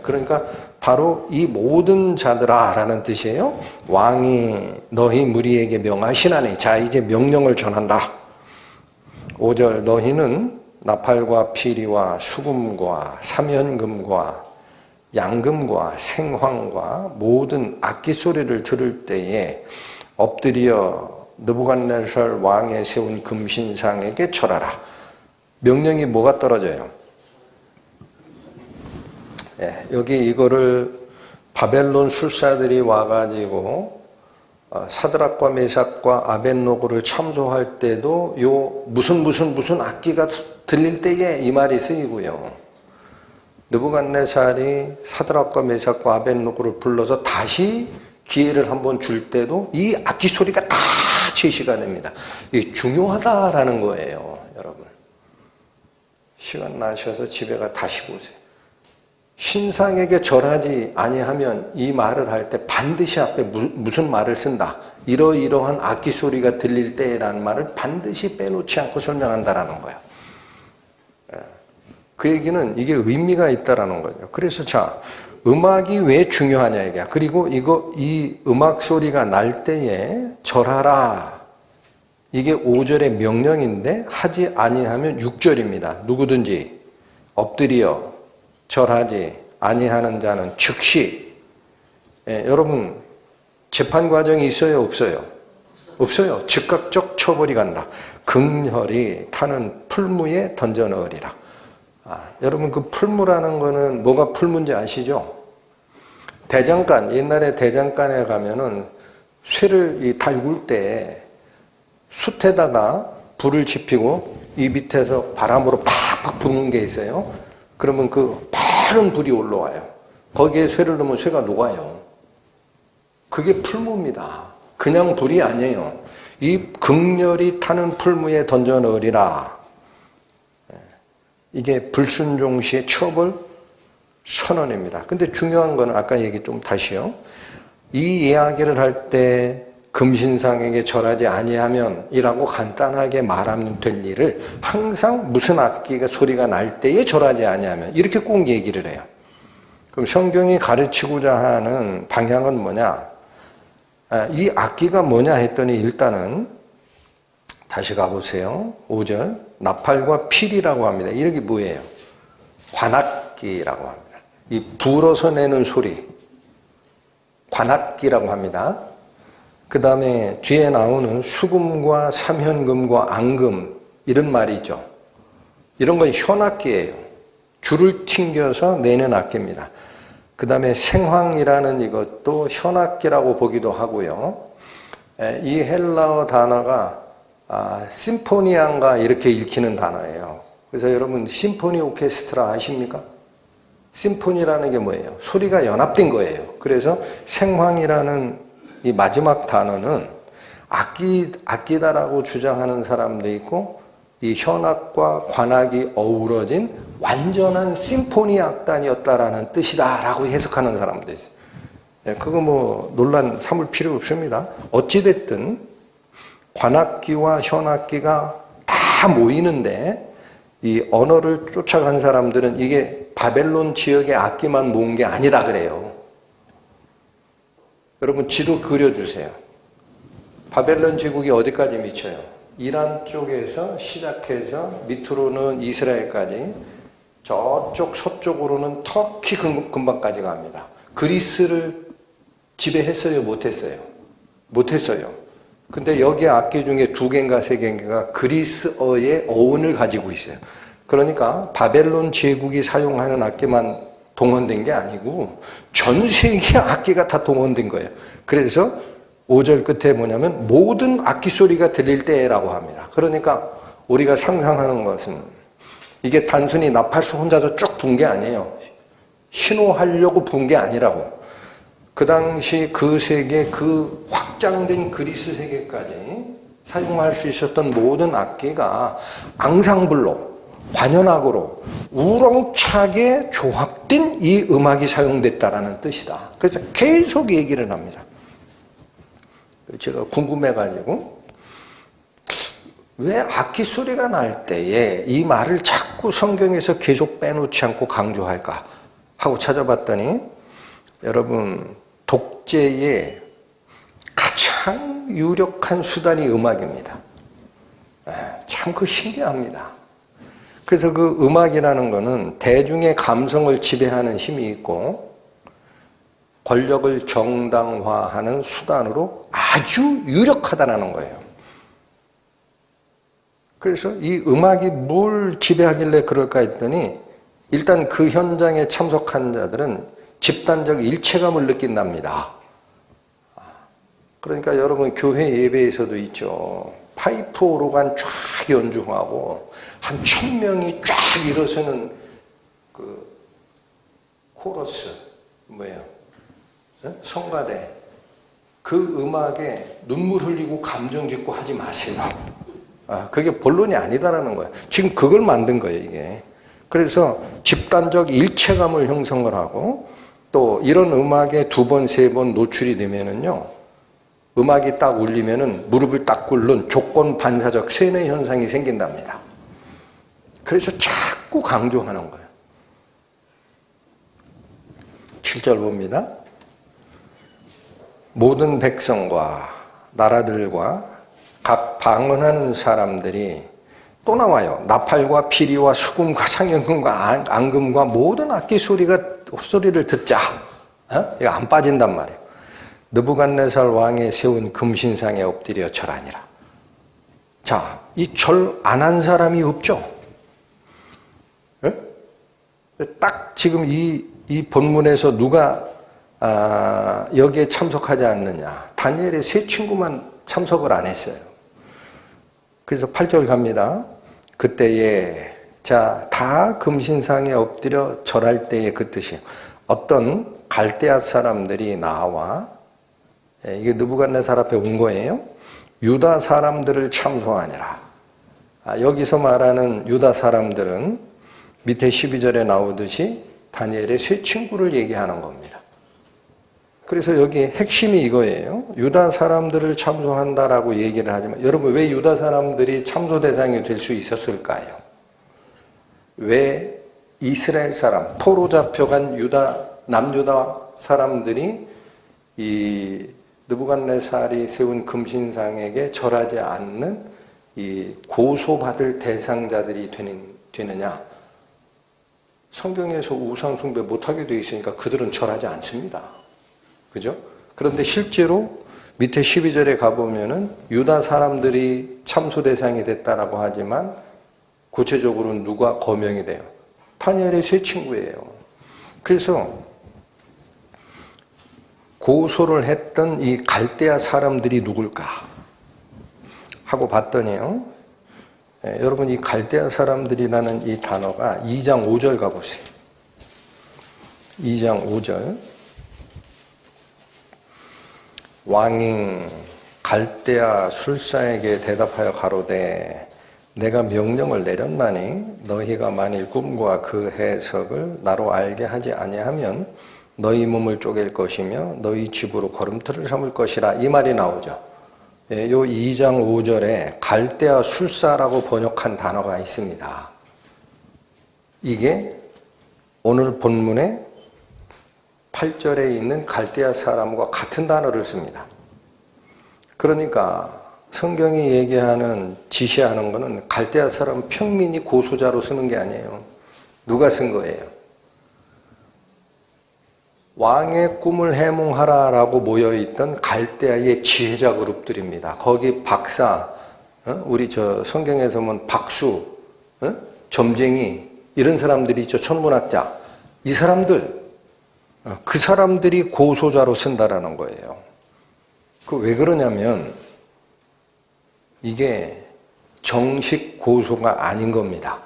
그러니까 바로 이 모든 자들아 라는 뜻이에요. 왕이 너희 무리에게 명하시나니. 자, 이제 명령을 전한다. 5절 너희는 나팔과 피리와 수금과 삼연금과 양금과 생황과 모든 악기 소리를 들을 때에 엎드려 느부갓네살 왕의 세운 금신상에게 절하라. 명령이 뭐가 떨어져요? 여기 이거를 바벨론 술사들이 와가지고 사드락과 메삭과 아벳노고를 참소할 때도 요 무슨 악기가 들릴 때에 이 말이 쓰이고요. 느부갓네살이 사드락과 메삭과 아벳노고를 불러서 다시 기회를 한번 줄 때도 이 악기 소리가 다 제시가 됩니다. 이게 중요하다라는 거예요, 여러분. 시간 나셔서 집에 가 다시 보세요. 신상에게 절하지 아니하면 이 말을 할 때 반드시 앞에 무슨 말을 쓴다. 이러이러한 악기 소리가 들릴 때라는 말을 반드시 빼놓지 않고 설명한다라는 거예요. 그 얘기는 이게 의미가 있다라는 거죠. 그래서 자, 음악이 왜 중요하냐 이게. 그리고 이 음악 소리가 날 때에 절하라. 이게 5절의 명령인데 하지 아니하면 6절입니다. 누구든지 엎드려 절하지 아니하는 자는 즉시. 여러분 재판 과정이 있어요, 없어요? 없어요. 즉각적 처벌이 간다. 극렬히 타는 풀무에 던져 넣으리라. 여러분 그 풀무라는 거는 뭐가 풀무인지 아시죠? 대장간, 옛날에 대장간에 가면은 쇠를 달굴 때 숯에다가 불을 지피고 이 밑에서 바람으로 팍팍 부는 게 있어요. 그러면 그 파란 불이 올라와요. 거기에 쇠를 넣으면 쇠가 녹아요. 그게 풀무입니다. 그냥 불이 아니에요. 이 극렬히 타는 풀무에 던져 넣으리라. 이게 불순종 시의 처벌 선언입니다. 근데 중요한 거는 아까 얘기 좀 다시요. 이 이야기를 할 때 금신상에게 절하지 아니하면 이라고 간단하게 말하면 될 일을 항상 무슨 악기가 소리가 날 때에 절하지 아니하면 이렇게 꼭 얘기를 해요. 그럼 성경이 가르치고자 하는 방향은 뭐냐? 이 악기가 뭐냐 했더니 일단은 다시 가보세요. 5절 나팔과 필이라고 합니다. 이게 뭐예요? 관악기라고 합니다. 이 불어서 내는 소리 관악기라고 합니다. 그 다음에 뒤에 나오는 수금과 삼현금과 앙금 이런 말이 있죠. 이런 건 현악기예요. 줄을 튕겨서 내는 악기입니다. 그 다음에 생황이라는 이것도 현악기라고 보기도 하고요. 이 헬라어 단어가 심포니안가 이렇게 읽히는 단어예요. 그래서 여러분 심포니 오케스트라 아십니까? 심포니라는 게 뭐예요? 소리가 연합된 거예요. 그래서 생황이라는 이 마지막 단어는 악기다라고 주장하는 사람도 있고 이 현악과 관악이 어우러진 완전한 심포니 악단이었다라는 뜻이다라고 해석하는 사람도 있어요. 그거 뭐 논란 삼을 필요 없습니다. 어찌됐든 관악기와 현악기가 다 모이는데 이 언어를 쫓아간 사람들은 이게 바벨론 지역의 악기만 모은 게 아니라 그래요. 여러분 지도 그려주세요. 바벨론 제국이 어디까지 미쳐요? 이란 쪽에서 시작해서 밑으로는 이스라엘까지 저쪽 서쪽으로는 터키 근방까지 갑니다. 그리스를 지배했어요? 못했어요? 못했어요. 근데 여기 악기 중에 2개인가 3개인가 그리스어의 어원을 가지고 있어요. 그러니까 바벨론 제국이 사용하는 악기만 동원된 게 아니고 전 세계 악기가 다 동원된 거예요. 그래서 5절 끝에 뭐냐면 모든 악기 소리가 들릴 때라고 합니다. 그러니까 우리가 상상하는 것은 이게 단순히 나팔수 혼자서 쭉 분 게 아니에요. 신호하려고 분 게 아니라고. 그 당시 그 세계, 그 확장된 그리스 세계까지 사용할 수 있었던 모든 악기가 앙상블로, 관현악으로 우렁차게 조합된 이 음악이 사용됐다라는 뜻이다. 그래서 계속 얘기를 합니다. 제가 궁금해가지고 왜 악기 소리가 날 때에 이 말을 자꾸 성경에서 계속 빼놓지 않고 강조할까 하고 찾아봤더니 여러분 독재의 가장 유력한 수단이 음악입니다. 참 그 신기합니다. 그래서 그 음악이라는 거는 대중의 감성을 지배하는 힘이 있고 권력을 정당화하는 수단으로 아주 유력하다는 거예요. 그래서 이 음악이 뭘 지배하길래 그럴까 했더니 일단 그 현장에 참석한 자들은 집단적 일체감을 느낀답니다. 그러니까 여러분 교회 예배에서도 있죠. 파이프 오르간 쫙 연주하고 한 1000명이 쫙 일어서는 그 코러스 뭐예요? 성가대 그 음악에 눈물 흘리고 감정 짓고 하지 마세요. 그게 본론이 아니다라는 거예요. 지금 그걸 만든 거예요, 이게. 그래서 집단적 일체감을 형성을 하고 또 이런 음악에 2번, 3번 노출이 되면은요, 음악이 딱 울리면은 무릎을 딱 꿇는 조건 반사적 세뇌 현상이 생긴답니다. 그래서 자꾸 강조하는 거예요. 7절 봅니다. 모든 백성과 나라들과 각 방언하는 사람들이 또 나와요. 나팔과 피리와 수금과 상현금과 앙금과 모든 악기 소리를 듣자. 이거 안 빠진단 말이에요. 느부갓네살 왕이 세운 금신상에 엎드려 절하니라. 자, 이 절 안 한 사람이 없죠. 딱 지금 이 본문에서 누가 여기에 참석하지 않느냐. 다니엘의 3 친구만 참석을 안 했어요. 그래서 8절 갑니다. 그때에 다 금신상에 엎드려 절할 때에 그 뜻이에요. 어떤 갈대아 사람들이 나와, 이게 느부갓네살 앞에 온 거예요. 유다 사람들을 참소하니라. 여기서 말하는 유다 사람들은 밑에 12절에 나오듯이 다니엘의 3 친구를 얘기하는 겁니다. 그래서 여기 핵심이 이거예요. 유다 사람들을 참소한다라고 얘기를 하지만, 여러분 왜 유다 사람들이 참소 대상이 될 수 있었을까요? 왜 이스라엘 사람, 포로 잡혀간 남유다 사람들이 이 느부갓네살이 세운 금신상에게 절하지 않는 이 고소받을 대상자들이 되느냐? 성경에서 우상 숭배 못하게 되어 있으니까 그들은 절하지 않습니다. 그죠? 그런데 실제로 밑에 12절에 가보면은 유다 사람들이 참소 대상이 됐다라고 하지만 구체적으로는 누가 거명이 돼요? 다니엘의 3 친구예요. 그래서 고소를 했던 이 갈대아 사람들이 누굴까 하고 봤더니요. 여러분 이 갈대아 사람들이라는 이 단어가 2장 5절 가보세요. 2장 5절. 왕이 갈대아 술사에게 대답하여 가로되 내가 명령을 내렸나니 너희가 만일 꿈과 그 해석을 나로 알게 하지 아니하면 너희 몸을 쪼갤 것이며 너희 집으로 걸음틀을 삼을 것이라, 이 말이 나오죠. 요 2장 5절에 갈대아 술사라고 번역한 단어가 있습니다. 이게 오늘 본문의 8절에 있는 갈대아 사람과 같은 단어를 씁니다. 그러니까 성경이 얘기하는, 지시하는 것은 갈대아 사람 평민이 고소자로 쓰는 게 아니에요. 누가 쓴 거예요? 왕의 꿈을 해몽하라라고 모여있던 갈대아의 지혜자 그룹들입니다. 거기 박사, 우리 성경에서 보면 박수, 점쟁이, 이런 사람들이 있죠. 천문학자. 이 사람들, 그 사람들이 고소자로 쓴다라는 거예요. 그 왜 그러냐면 이게 정식 고소가 아닌 겁니다.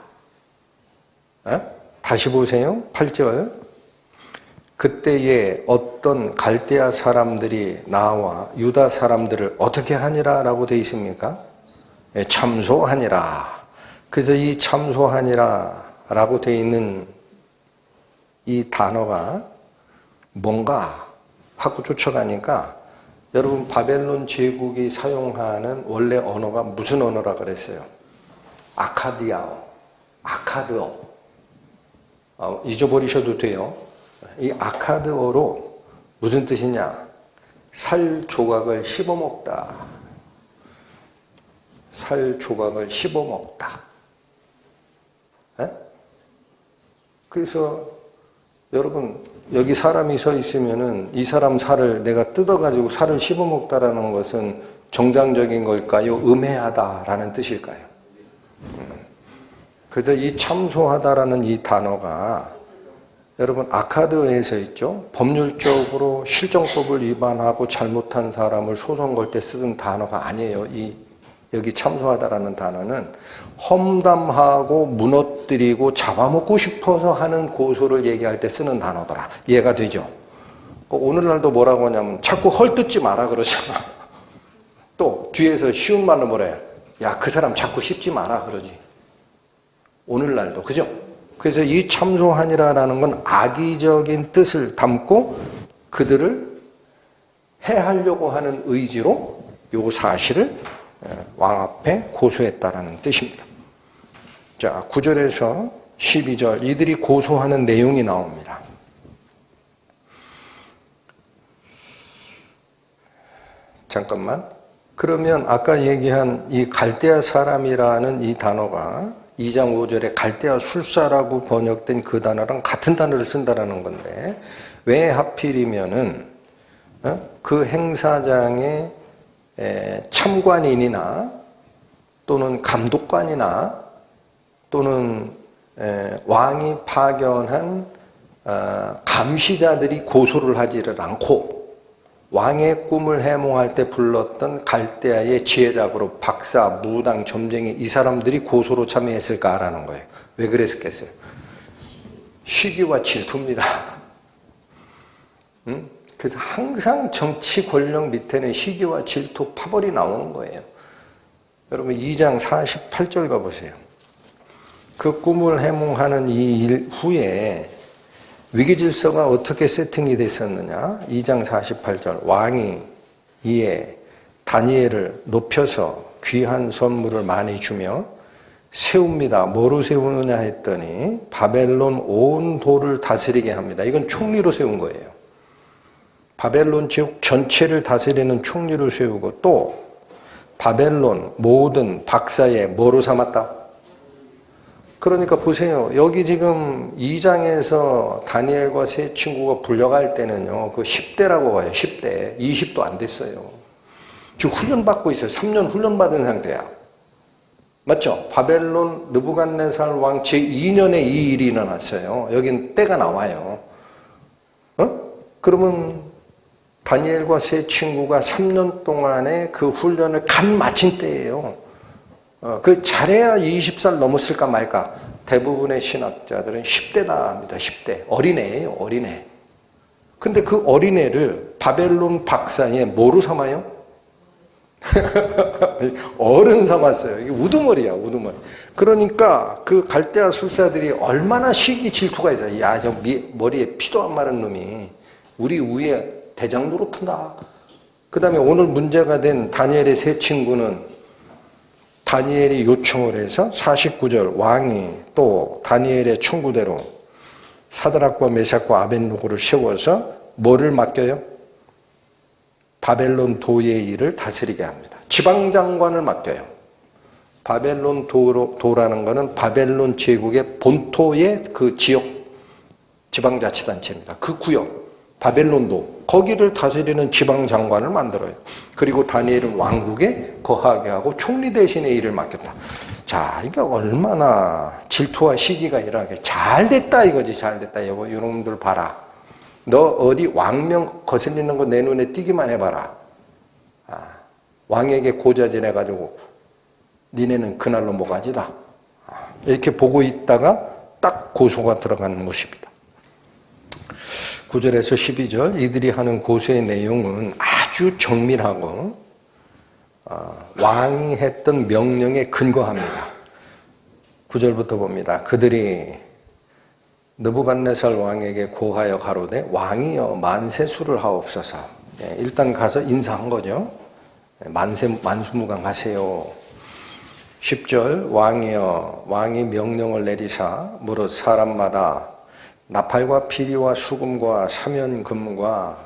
다시 보세요. 8절. 그때에 어떤 갈대아 사람들이 나와 유다 사람들을 어떻게 하니라 라고 되어 있습니까? 참소하니라. 그래서 이 참소하니라 라고 되어 있는 이 단어가 뭔가 하고 쫓아가니까, 여러분 바벨론 제국이 사용하는 원래 언어가 무슨 언어라 그랬어요? 아카디아어, 아카드어. 잊어버리셔도 돼요. 이 아카드어로 무슨 뜻이냐? 살 조각을 씹어먹다. 살 조각을 씹어먹다. 그래서 여러분 여기 사람이 서 있으면은 이 사람 살을 내가 뜯어가지고 살을 씹어먹다라는 것은 정상적인 걸까요? 음해하다라는 뜻일까요? 그래서 이 참소하다라는 이 단어가 여러분 아카드에서 있죠. 법률적으로 실정법을 위반하고 잘못한 사람을 소송 걸 때 쓰는 단어가 아니에요. 여기 참소하다라는 단어는 험담하고 무너뜨리고 잡아먹고 싶어서 하는 고소를 얘기할 때 쓰는 단어더라. 이해가 되죠? 오늘날도 뭐라고 하냐면 자꾸 헐뜯지 마라 그러잖아. 또 뒤에서 쉬운 말로 뭐라 해요? 야, 그 사람 자꾸 씹지 마라 그러지. 오늘날도. 그죠? 그래서 이 참소하니라라는 건 악의적인 뜻을 담고 그들을 해하려고 하는 의지로 요 사실을 왕 앞에 고소했다라는 뜻입니다. 자, 9절에서 12절 이들이 고소하는 내용이 나옵니다. 잠깐만. 그러면 아까 얘기한 이 갈대아 사람이라는 이 단어가 2장 5절에 갈대아 술사라고 번역된 그 단어랑 같은 단어를 쓴다라는 건데 왜 하필이면은 그 행사장의 참관인이나 또는 감독관이나 또는 왕이 파견한 감시자들이 고소를 하지를 않고 왕의 꿈을 해몽할 때 불렀던 갈대아의 지혜자그룹, 박사, 무당, 점쟁이 이 사람들이 고소로 참여했을까라는 거예요. 왜 그랬겠어요? 시기와 질투입니다. 그래서 항상 정치 권력 밑에는 시기와 질투, 파벌이 나오는 거예요. 여러분 2장 48절 가보세요. 그 꿈을 해몽하는 이 일 후에 위기질서가 어떻게 세팅이 됐었느냐? 2장 48절 왕이 이에 다니엘을 높여서 귀한 선물을 많이 주며 세웁니다. 뭐로 세우느냐 했더니 바벨론 온 도를 다스리게 합니다. 이건 총리로 세운 거예요. 바벨론 지역 전체를 다스리는 총리로 세우고 또 바벨론 모든 박사의 뭐로 삼았다? 그러니까 보세요. 여기 지금 2장에서 다니엘과 세 친구가 불려갈 때는요. 그 10대라고 봐요. 10대. 20도 안 됐어요. 지금 훈련받고 있어요. 3년 훈련받은 상태야. 맞죠? 바벨론 느부갓네살 왕 제2년에 이 일이 일어났어요. 여긴 때가 나와요. 그러면 다니엘과 세 친구가 3년 동안의 그 훈련을 간 마친 때예요. 그 잘해야 20살 넘었을까 말까. 대부분의 신학자들은 10대다 합니다. 10대. 어린애예요. 어린애. 근데 그 어린애를 바벨론 박사에 뭐로 삼아요? 어른 삼았어요. 이게 우두머리야. 우두머리. 그러니까 그 갈대아 술사들이 얼마나 시기 질투가 있어요. 야, 저 머리에 피도 안 마른 놈이 우리 위에 대장 노릇한다. 그 다음에 오늘 문제가 된 다니엘의 세 친구는 다니엘이 요청을 해서 49절 왕이 또 다니엘의 청구대로 사드락과 메삭과 아벳느고를 세워서 뭐를 맡겨요? 바벨론 도의 일을 다스리게 합니다. 지방장관을 맡겨요. 바벨론 도라는 것은 바벨론 제국의 본토의 그 지역 지방자치단체입니다. 그 구역 바벨론도 거기를 다스리는 지방장관을 만들어요. 그리고 다니엘은 왕국에 거하게 하고 총리 대신의 일을 맡겼다. 자, 이게 얼마나 질투와 시기가 일어나게 잘 됐다 이거지. 잘 됐다. 여러분들 봐라. 너 어디 왕명 거슬리는 거 내 눈에 띄기만 해봐라. 왕에게 고자질해가지고 니네는 그날로 모가지다. 이렇게 보고 있다가 딱 고소가 들어가는 모습이다. 9절에서 12절 이들이 하는 고소의 내용은 아주 정밀하고 왕이 했던 명령에 근거합니다. 9절부터 봅니다. 그들이 느부갓네살 왕에게 고하여 가로되 왕이여 만세수를 하옵소서. 일단 가서 인사한 거죠. 만수무강하세요. 10절 왕이여 왕이 명령을 내리사 무릇 사람마다 나팔과 피리와 수금과 사면금과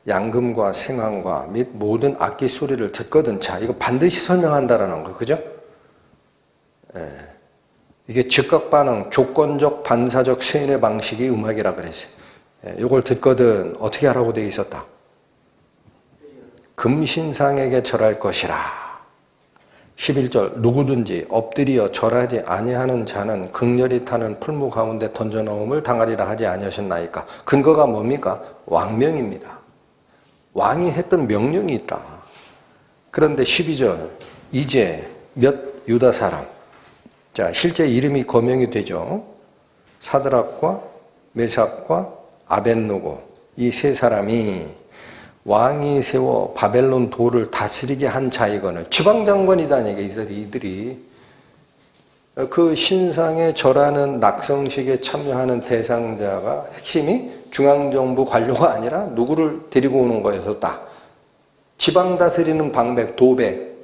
양금과 생황과 및 모든 악기 소리를 듣거든. 자, 이거 반드시 설명한다라는 거, 그죠? 이게 즉각 반응, 조건적 반사적 세인의 방식이 음악이라 그랬어요. 이걸 듣거든 어떻게 하라고 되어 있었다? 금신상에게 절할 것이라. 11절 누구든지 엎드려 절하지 아니하는 자는 극렬히 타는 풀무 가운데 던져넣음을 당하리라 하지 아니하셨나이까. 근거가 뭡니까? 왕명입니다. 왕이 했던 명령이 있다. 그런데 12절 이제 몇 유다 사람, 자 실제 이름이 거명이 되죠. 사드락과 메삭과 아벳느고 이 세 사람이 왕이 세워 바벨론 도를 다스리게 한 자이거늘 지방장관이다니까 이들이 그 신상에 절하는 낙성식에 참여하는 대상자가 핵심이 중앙정부 관료가 아니라 누구를 데리고 오는 거였었다. 지방 다스리는 방백, 도백.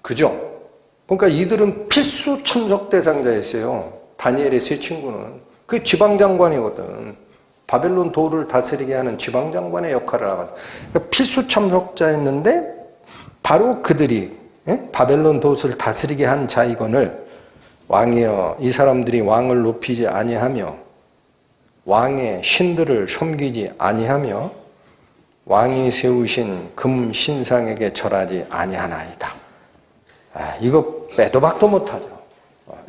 그죠? 그러니까 이들은 필수 참석 대상자였어요. 다니엘의 세 친구는. 그게 지방장관이거든. 바벨론 도를 다스리게 하는 지방장관의 역할을 하거든. 그러니까 필수 참석자였는데 바로 그들이 바벨론 도를 다스리게 한 자이거늘 왕이여 이 사람들이 왕을 높이지 아니하며 왕의 신들을 섬기지 아니하며 왕이 세우신 금 신상에게 절하지 아니하나이다. 이거 빼도 박도 못하죠.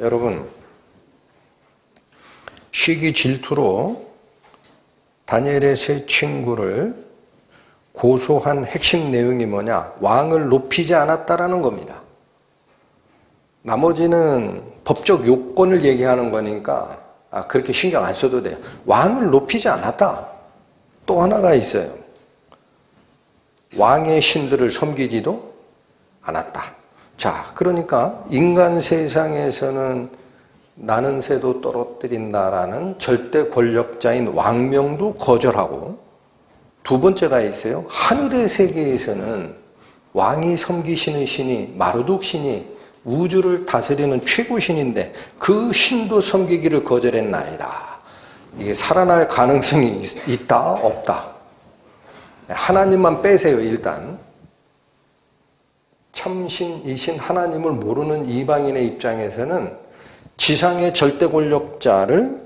여러분 시기 질투로 다니엘의 세 친구를 고소한 핵심 내용이 뭐냐? 왕을 높이지 않았다라는 겁니다. 나머지는 법적 요건을 얘기하는 거니까 그렇게 신경 안 써도 돼요. 왕을 높이지 않았다. 또 하나가 있어요. 왕의 신들을 섬기지도 않았다. 자, 그러니까 인간 세상에서는 나는 새도 떨어뜨린다라는 절대 권력자인 왕명도 거절하고 두 번째가 있어요. 하늘의 세계에서는 왕이 섬기시는 신이 마르둑 신이 우주를 다스리는 최고 신인데 그 신도 섬기기를 거절했나이다. 이게 살아날 가능성이 있다? 없다? 하나님만 빼세요. 일단 참신이신 하나님을 모르는 이방인의 입장에서는 지상의 절대 권력자를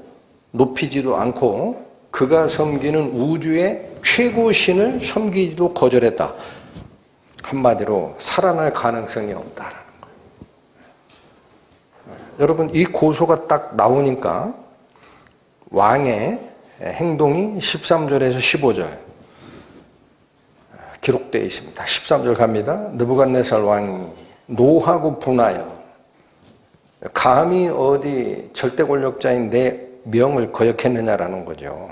높이지도 않고 그가 섬기는 우주의 최고신을 섬기지도 거절했다. 한마디로 살아날 가능성이 없다라는 거예요. 여러분 이 고소가 딱 나오니까 왕의 행동이 13절에서 15절 기록되어 있습니다. 13절 갑니다. 느부갓네살 왕이 노하고 분하여 감히 어디 절대 권력자인 내 명을 거역했느냐라는 거죠.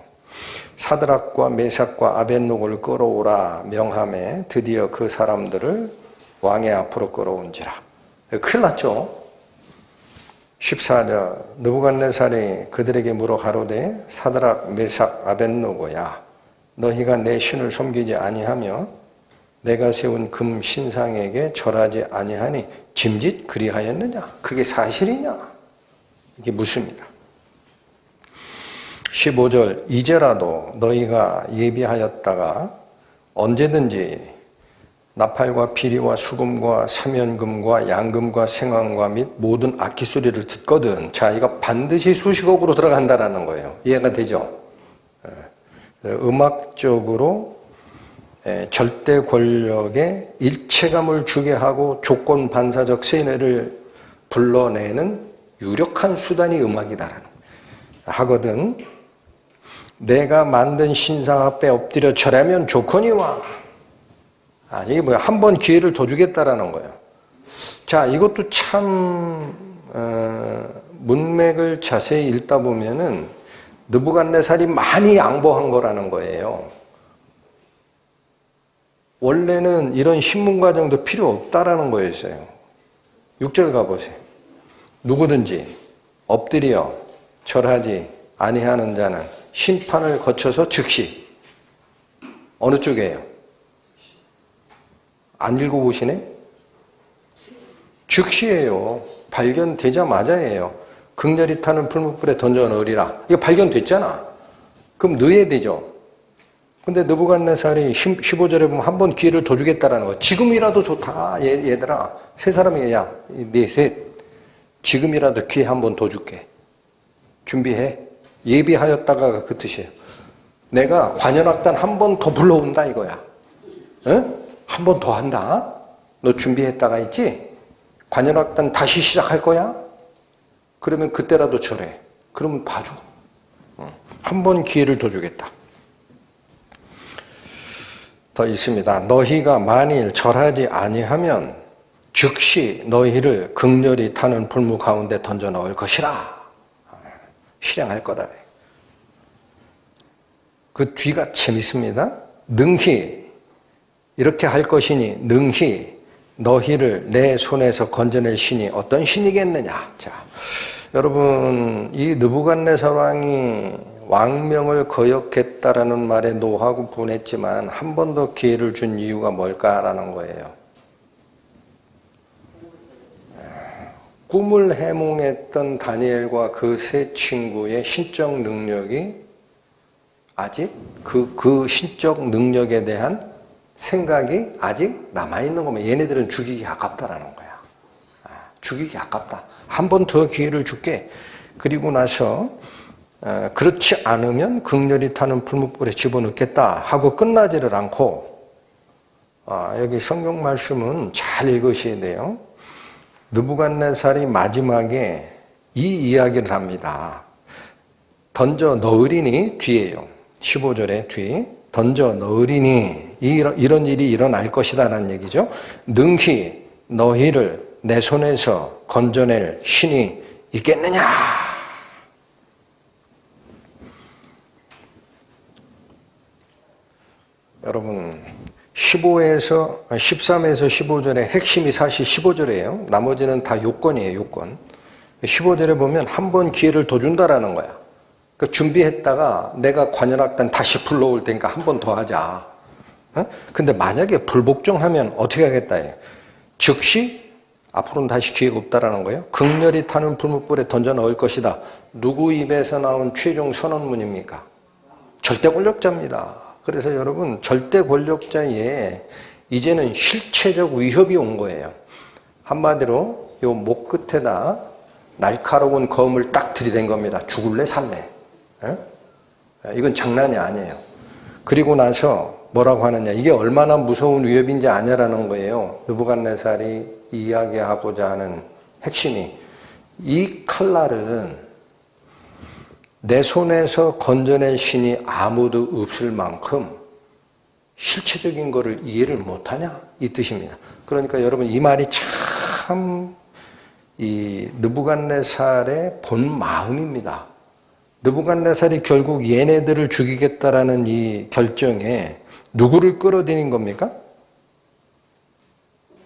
사드락과 메삭과 아벳노고를 끌어오라 명함에 드디어 그 사람들을 왕의 앞으로 끌어온지라. 큰일 났죠. 14절 느부갓네살이 그들에게 물어 가로되 사드락 메삭 아벳노고야 너희가 내 신을 섬기지 아니하며 내가 세운 금 신상에게 절하지 아니하니 짐짓 그리하였느냐? 그게 사실이냐? 이게 묻습니다. 15절 이제라도 너희가 예비하였다가 언제든지 나팔과 피리와 수금과 사면금과 양금과 생황과 및 모든 악기 소리를 듣거든. 자, 이거 반드시 수식어구로 들어간다라는 거예요. 이해가 되죠? 음악적으로 절대 권력에 일체감을 주게 하고 조건 반사적 세뇌를 불러내는 유력한 수단이 음악이다라는 거예요. 하거든 내가 만든 신상 앞에 엎드려 절하면 좋거니와. 이게 뭐야? 한 번 기회를 더 주겠다라는 거예요. 자, 이것도 참 문맥을 자세히 읽다 보면은 느부갓네살이 많이 양보한 거라는 거예요. 원래는 이런 신문 과정도 필요 없다라는 거였어요. 6절 가보세요. 누구든지 엎드려 절하지 아니하는 자는 심판을 거쳐서 즉시. 어느 쪽이에요? 안 읽어보시네? 즉시예요. 발견되자마자예요. 극렬히 타는 풀무불에 던져 넣으리라. 이거 발견됐잖아. 그럼 넣어야 되죠. 근데 느부갓네살이 15절에 보면 한 번 기회를 더 주겠다라는 거. 지금이라도 좋다. 얘들아. 세 사람에게 야, 셋. 지금이라도 기회 한 번 더 줄게. 준비해. 예비하였다가 그 뜻이에요. 내가 관현악단 한 번 더 불러온다 이거야. 응? 한 번 더 한다. 너 준비했다가 있지? 관현악단 다시 시작할 거야? 그러면 그때라도 절해. 그러면 봐줘. 한 번 기회를 더 주겠다. 더 있습니다. 너희가 만일 절하지 아니하면 즉시 너희를 극렬히 타는 불무 가운데 던져 넣을 것이라. 실행할 거다. 그 뒤가 재밌습니다. 능히 이렇게 할 것이니 능히 너희를 내 손에서 건져낼 신이 어떤 신이겠느냐. 자, 여러분 이 느부갓네살 왕이 왕명을 거역했다라는 말에 노하고 분했지만 한 번 더 기회를 준 이유가 뭘까라는 거예요. 꿈을 해몽했던 다니엘과 그 세 친구의 신적 능력이 아직 그 신적 능력에 대한 생각이 아직 남아있는 거면 얘네들은 죽이기 아깝다라는 거야. 죽이기 아깝다. 한 번 더 기회를 줄게. 그리고 나서 그렇지 않으면 극렬히 타는 풀무불에 집어넣겠다 하고 끝나지를 않고 여기 성경 말씀은 잘 읽으셔야 돼요. 느부갓네살이 마지막에 이 이야기를 합니다. 던져 넣으리니 뒤에요. 15절에 뒤 던져 넣으리니 이런 일이 일어날 것이다 라는 얘기죠. 능히 너희를 내 손에서 건져낼 신이 있겠느냐. 여러분 13에서 15절의 핵심이 사실 15절이에요. 나머지는 다 요건이에요. 요건. 15절에 보면 한 번 기회를 더 준다라는 거야. 그러니까 준비했다가 내가 관현악단 다시 불러올 테니까 한 번 더 하자. 근데 만약에 불복종하면 어떻게 하겠다 해요. 즉시 앞으로는 다시 기회가 없다라는 거예요. 극렬히 타는 불무불에 던져 넣을 것이다. 누구 입에서 나온 최종 선언문입니까? 절대 권력자입니다. 그래서 여러분 절대 권력자에 이제는 실체적 위협이 온 거예요. 한마디로 요 목 끝에다 날카로운 검을 딱 들이댄 겁니다. 죽을래 살래. 이건 장난이 아니에요. 그리고 나서 뭐라고 하느냐. 이게 얼마나 무서운 위협인지 아냐라는 거예요. 느부갓네살이 이야기하고자 하는 핵심이 이 칼날은 내 손에서 건져낼 신이 아무도 없을 만큼 실체적인 것을 이해를 못하냐 이 뜻입니다. 그러니까 여러분 이 말이 참 이 느부갓네살의 본 마음입니다. 느부갓네살이 결국 얘네들을 죽이겠다라는 이 결정에 누구를 끌어들인 겁니까?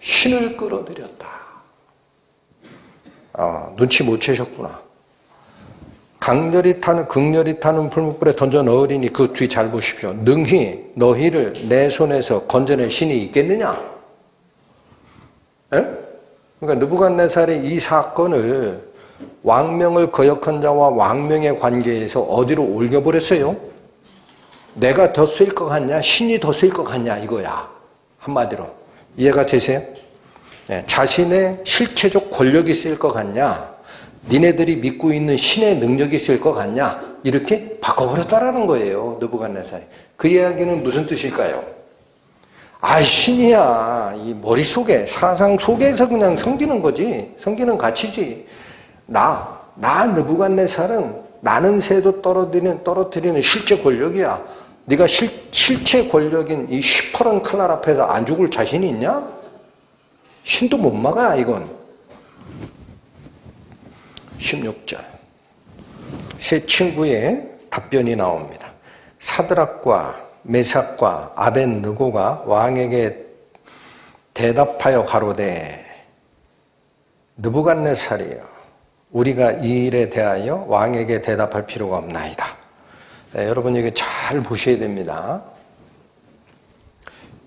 신을 끌어들였다. 눈치 못 채셨구나. 극렬히 타는 풀무불에 던져 넣으리니 그 뒤 잘 보십시오. 능히 너희를 내 손에서 건져낼 신이 있겠느냐? 에? 그러니까 느부갓네살이 이 사건을 왕명을 거역한 자와 왕명의 관계에서 어디로 옮겨버렸어요? 내가 더 쓸 것 같냐? 신이 더 쓸 것 같냐? 이거야. 한마디로. 이해가 되세요? 네, 자신의 실체적 권력이 쓸 것 같냐? 니네들이 믿고 있는 신의 능력이 있을 것 같냐? 이렇게 바꿔버렸다라는 거예요. 느부갓네살이. 그 이야기는 무슨 뜻일까요? 신이야. 이 머릿속에 사상 속에서 그냥 섬기는 거지. 섬기는 가치지. 나 느부갓네살은 나는 새도 떨어뜨리는 실제 권력이야. 네가 실체 권력인 이 시퍼런 칼날 앞에서 안 죽을 자신이 있냐? 신도 못 막아 이건. 16절 세 친구의 답변이 나옵니다. 사드락과 메삭과 아벳느고가 왕에게 대답하여 가로되 느부갓네살이여 우리가 이 일에 대하여 왕에게 대답할 필요가 없나이다. 네, 여러분 이거 잘 보셔야 됩니다.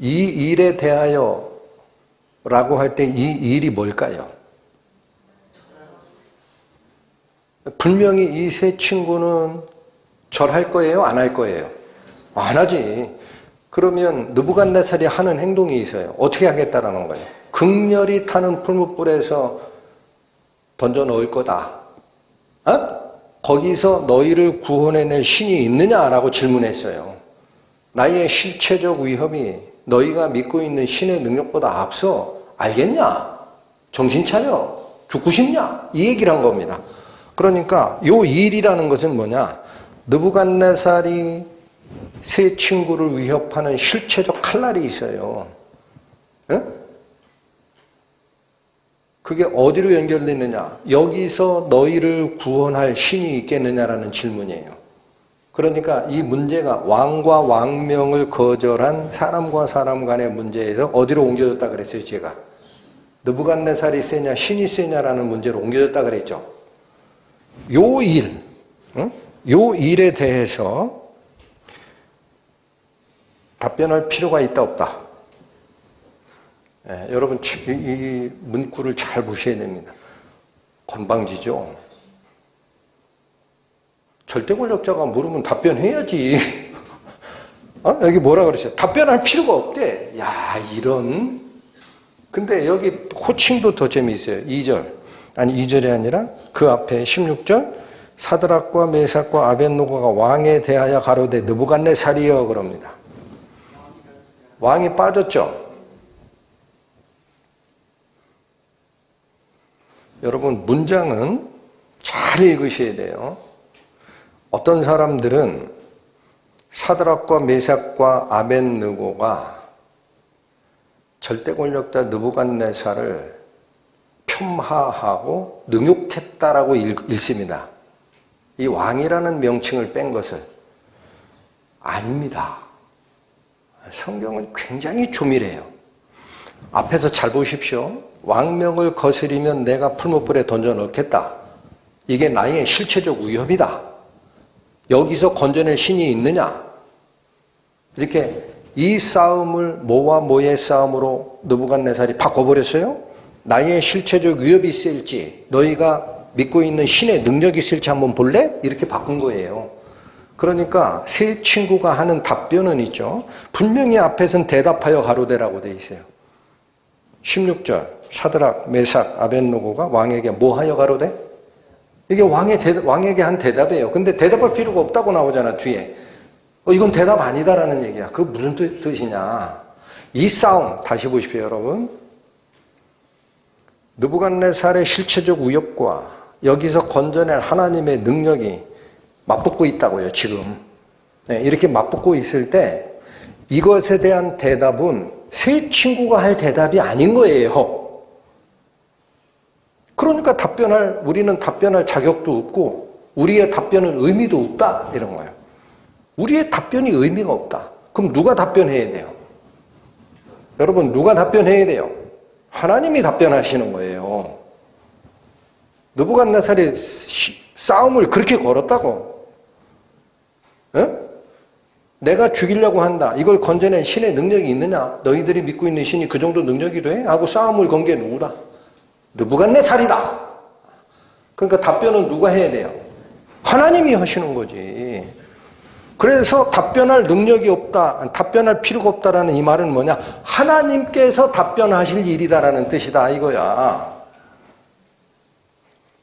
이 일에 대하여 라고 할 때 이 일이 뭘까요? 분명히 이 세 친구는 절할 거예요? 안 할 거예요? 안 하지. 그러면 느부갓네살이 하는 행동이 있어요. 어떻게 하겠다라는 거예요? 극렬히 타는 풀무불에서 던져 넣을 거다. 거기서 너희를 구원해낼 신이 있느냐라고 질문했어요. 나의 실체적 위협이 너희가 믿고 있는 신의 능력보다 앞서 알겠냐? 정신 차려. 죽고 싶냐? 이 얘기를 한 겁니다. 그러니까 요 일이라는 것은 뭐냐? 느부갓네살이 세 친구를 위협하는 실체적 칼날이 있어요. 에? 그게 어디로 연결되느냐? 여기서 너희를 구원할 신이 있겠느냐라는 질문이에요. 그러니까 이 문제가 왕과 왕명을 거절한 사람과 사람 간의 문제에서 어디로 옮겨졌다 그랬어요, 제가. 느부갓네살이 세냐, 신이 세냐라는 문제로 옮겨졌다 그랬죠. 요 일, 요 일에 대해서 답변할 필요가 있다, 없다. 예, 여러분, 이 문구를 잘 보셔야 됩니다. 건방지죠? 절대 권력자가 물으면 답변해야지. 여기 뭐라 그러셨어요? 답변할 필요가 없대. 야, 이런. 근데 여기 호칭도 더 재미있어요. 2절. 아니, 2절이 아니라 그 앞에 16절. 사드락과 메삭과 아벳노고가 왕에 대하여 가로되 느부갓네살이여 그럽니다. 왕이 빠졌죠? 여러분, 문장은 잘 읽으셔야 돼요. 어떤 사람들은 사드락과 메삭과 아벳느고가 절대 권력자 느부갓네살을 폄하하고 능욕했다라고 읽습니다. 이 왕이라는 명칭을 뺀 것을. 아닙니다. 성경은 굉장히 조밀해요. 앞에서 잘 보십시오. 왕명을 거스리면 내가 풀무불에 던져 넣겠다. 이게 나의 실체적 위협이다. 여기서 건져낼 신이 있느냐? 이렇게 이 싸움을 모와 모의 싸움으로 느부갓네살이 바꿔버렸어요. 나의 실체적 위협이 있을지, 너희가 믿고 있는 신의 능력이 있을지 한번 볼래? 이렇게 바꾼 거예요. 그러니까 세 친구가 하는 답변은 있죠. 분명히 앞에서는 대답하여 가로되라고 돼 있어요. 16절 사드락, 메삭, 아벳노고가 왕에게 뭐 하여 가로되? 이게 왕에게 한 대답이에요. 근데 대답할 필요가 없다고 나오잖아, 뒤에. 이건 대답 아니다라는 얘기야. 그거 무슨 뜻이냐. 이 싸움, 다시 보십시오, 여러분. 느부갓네살의 실체적 위협과 여기서 건져낼 하나님의 능력이 맞붙고 있다고요, 지금. 네, 이렇게 맞붙고 있을 때 이것에 대한 대답은 세 친구가 할 대답이 아닌 거예요. 그러니까 우리는 답변할 자격도 없고 우리의 답변은 의미도 없다 이런 거예요. 우리의 답변이 의미가 없다. 그럼 누가 답변해야 돼요? 여러분, 누가 답변해야 돼요? 하나님이 답변하시는 거예요. 느부갓네살이 싸움을 그렇게 걸었다고. 에? 내가 죽이려고 한다. 이걸 건져낸 신의 능력이 있느냐? 너희들이 믿고 있는 신이 그 정도 능력이 돼? 하고 싸움을 건 게 누구다? 느부갓네살이다. 그러니까 답변은 누가 해야 돼요? 하나님이 하시는 거지. 그래서 답변할 능력이 없다, 답변할 필요가 없다라는 이 말은 뭐냐? 하나님께서 답변하실 일이다라는 뜻이다 이거야.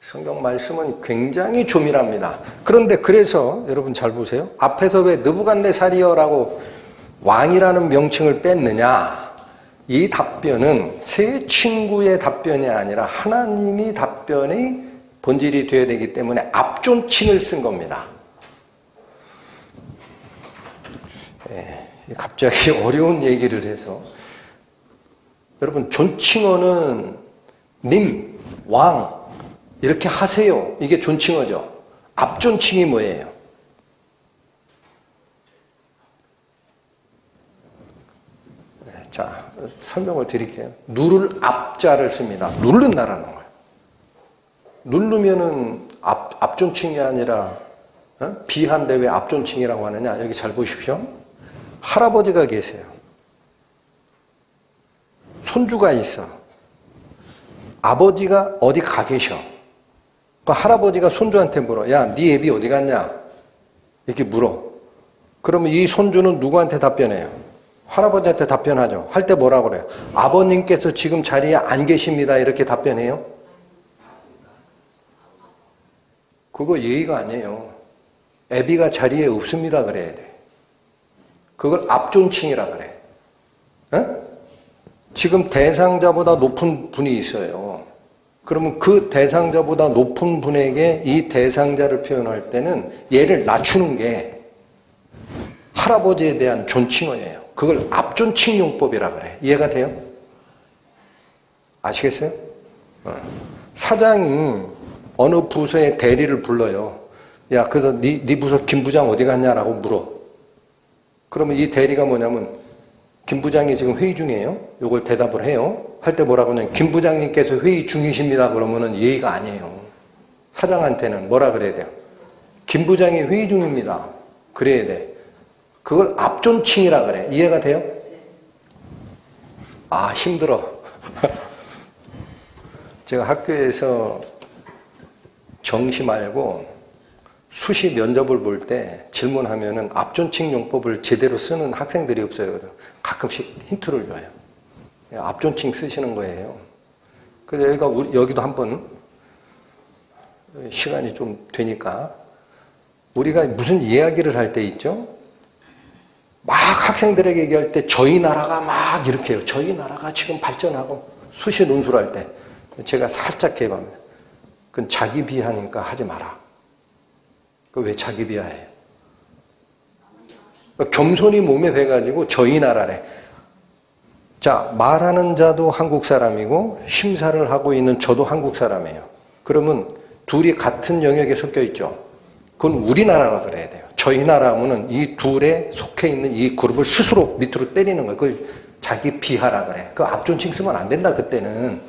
성경 말씀은 굉장히 조밀합니다. 그런데 그래서 여러분 잘 보세요. 앞에서 왜 느부갓네살이여라고 왕이라는 명칭을 뺐느냐? 이 답변은 세 친구의 답변이 아니라 하나님이 답변의 본질이 되어야 되기 때문에 앞존칭을 쓴 겁니다. 갑자기 어려운 얘기를 해서 여러분, 존칭어는 님, 왕 이렇게 하세요. 이게 존칭어죠. 앞존칭이 뭐예요? 자, 설명을 드릴게요. 누를 앞자를 씁니다. 누른다라는 거예요. 누르면은 앞존칭이 아니라 비한데 왜 앞존칭이라고 하느냐? 여기 잘 보십시오. 할아버지가 계세요. 손주가 있어. 아버지가 어디 가 계셔. 그 할아버지가 손주한테 물어. 야, 네 애비 어디 갔냐? 이렇게 물어. 그러면 이 손주는 누구한테 답변해요? 할아버지한테 답변하죠. 할 때 뭐라고 그래요? 아버님께서 지금 자리에 안 계십니다. 이렇게 답변해요? 그거 예의가 아니에요. 애비가 자리에 없습니다. 그래야 돼. 그걸 앞존칭이라 그래. 에? 지금 대상자보다 높은 분이 있어요. 그러면 그 대상자보다 높은 분에게 이 대상자를 표현할 때는 얘를 낮추는 게 할아버지에 대한 존칭어예요. 그걸 앞존칭 용법이라 그래. 이해가 돼요? 아시겠어요? 사장이 어느 부서의 대리를 불러요. 야, 그래서 네 부서 김 부장 어디 갔냐라고 물어. 그러면 이 대리가 뭐냐면 김 부장이 지금 회의 중이에요. 요걸 대답을 해요. 할 때 뭐라고 하냐면 김 부장님께서 회의 중이십니다. 그러면은 예의가 아니에요. 사장한테는 뭐라 그래야 돼요? 김 부장이 회의 중입니다. 그래야 돼. 그걸 앞존칭이라 그래. 이해가 돼요? 아, 힘들어. 제가 학교에서 정시 말고 수시 면접을 볼 때 질문하면은 앞존칭 용법을 제대로 쓰는 학생들이 없어요. 가끔씩 힌트를 줘요. 앞존칭 쓰시는 거예요. 그래서 여기도 한번 시간이 좀 되니까 우리가 무슨 이야기를 할 때 있죠? 막 학생들에게 얘기할 때 저희 나라가 막 이렇게 해요. 저희 나라가 지금 발전하고 수시 논술할 때 제가 살짝 개입합니다. 그건 자기 비하니까 하지 마라. 그 왜 자기 비하해요? 겸손히 몸에 배가지고 저희 나라래. 자, 말하는 자도 한국 사람이고 심사를 하고 있는 저도 한국 사람이에요. 그러면 둘이 같은 영역에 섞여 있죠. 그건 우리나라라 그래야 돼요. 저희 나라 하면은 이 둘에 속해 있는 이 그룹을 스스로 밑으로 때리는 거예요. 그걸 자기 비하라 그래. 그 앞존칭 쓰면 안 된다, 그때는.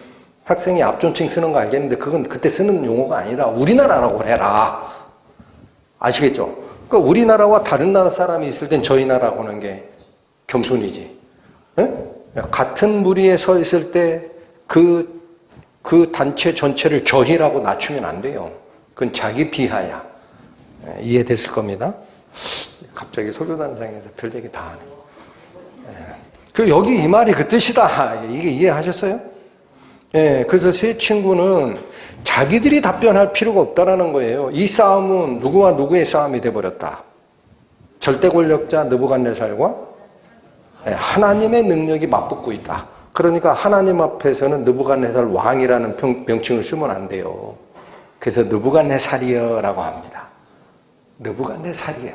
학생이 앞존칭 쓰는 거 알겠는데 그건 그때 쓰는 용어가 아니다. 우리나라라고 해라. 아시겠죠? 그러니까 우리나라와 다른 나라 사람이 있을 땐 저희 나라고 하는 게 겸손이지. 에? 같은 무리에 서 있을 때 그 단체 전체를 저희라고 낮추면 안 돼요. 그건 자기 비하야. 이해됐을 겁니다. 갑자기 소교단상에서 별 얘기 다 하네. 그 여기 이 말이 그 뜻이다. 이게 이해하셨어요? 예, 그래서 세 친구는 자기들이 답변할 필요가 없다라는 거예요. 이 싸움은 누구와 누구의 싸움이 돼버렸다. 절대 권력자 느부갓네살과 하나님의 능력이 맞붙고 있다. 그러니까 하나님 앞에서는 느부갓네살 왕이라는 명칭을 쓰면 안 돼요. 그래서 느부갓네살이여라고 합니다. 느부갓네살이여.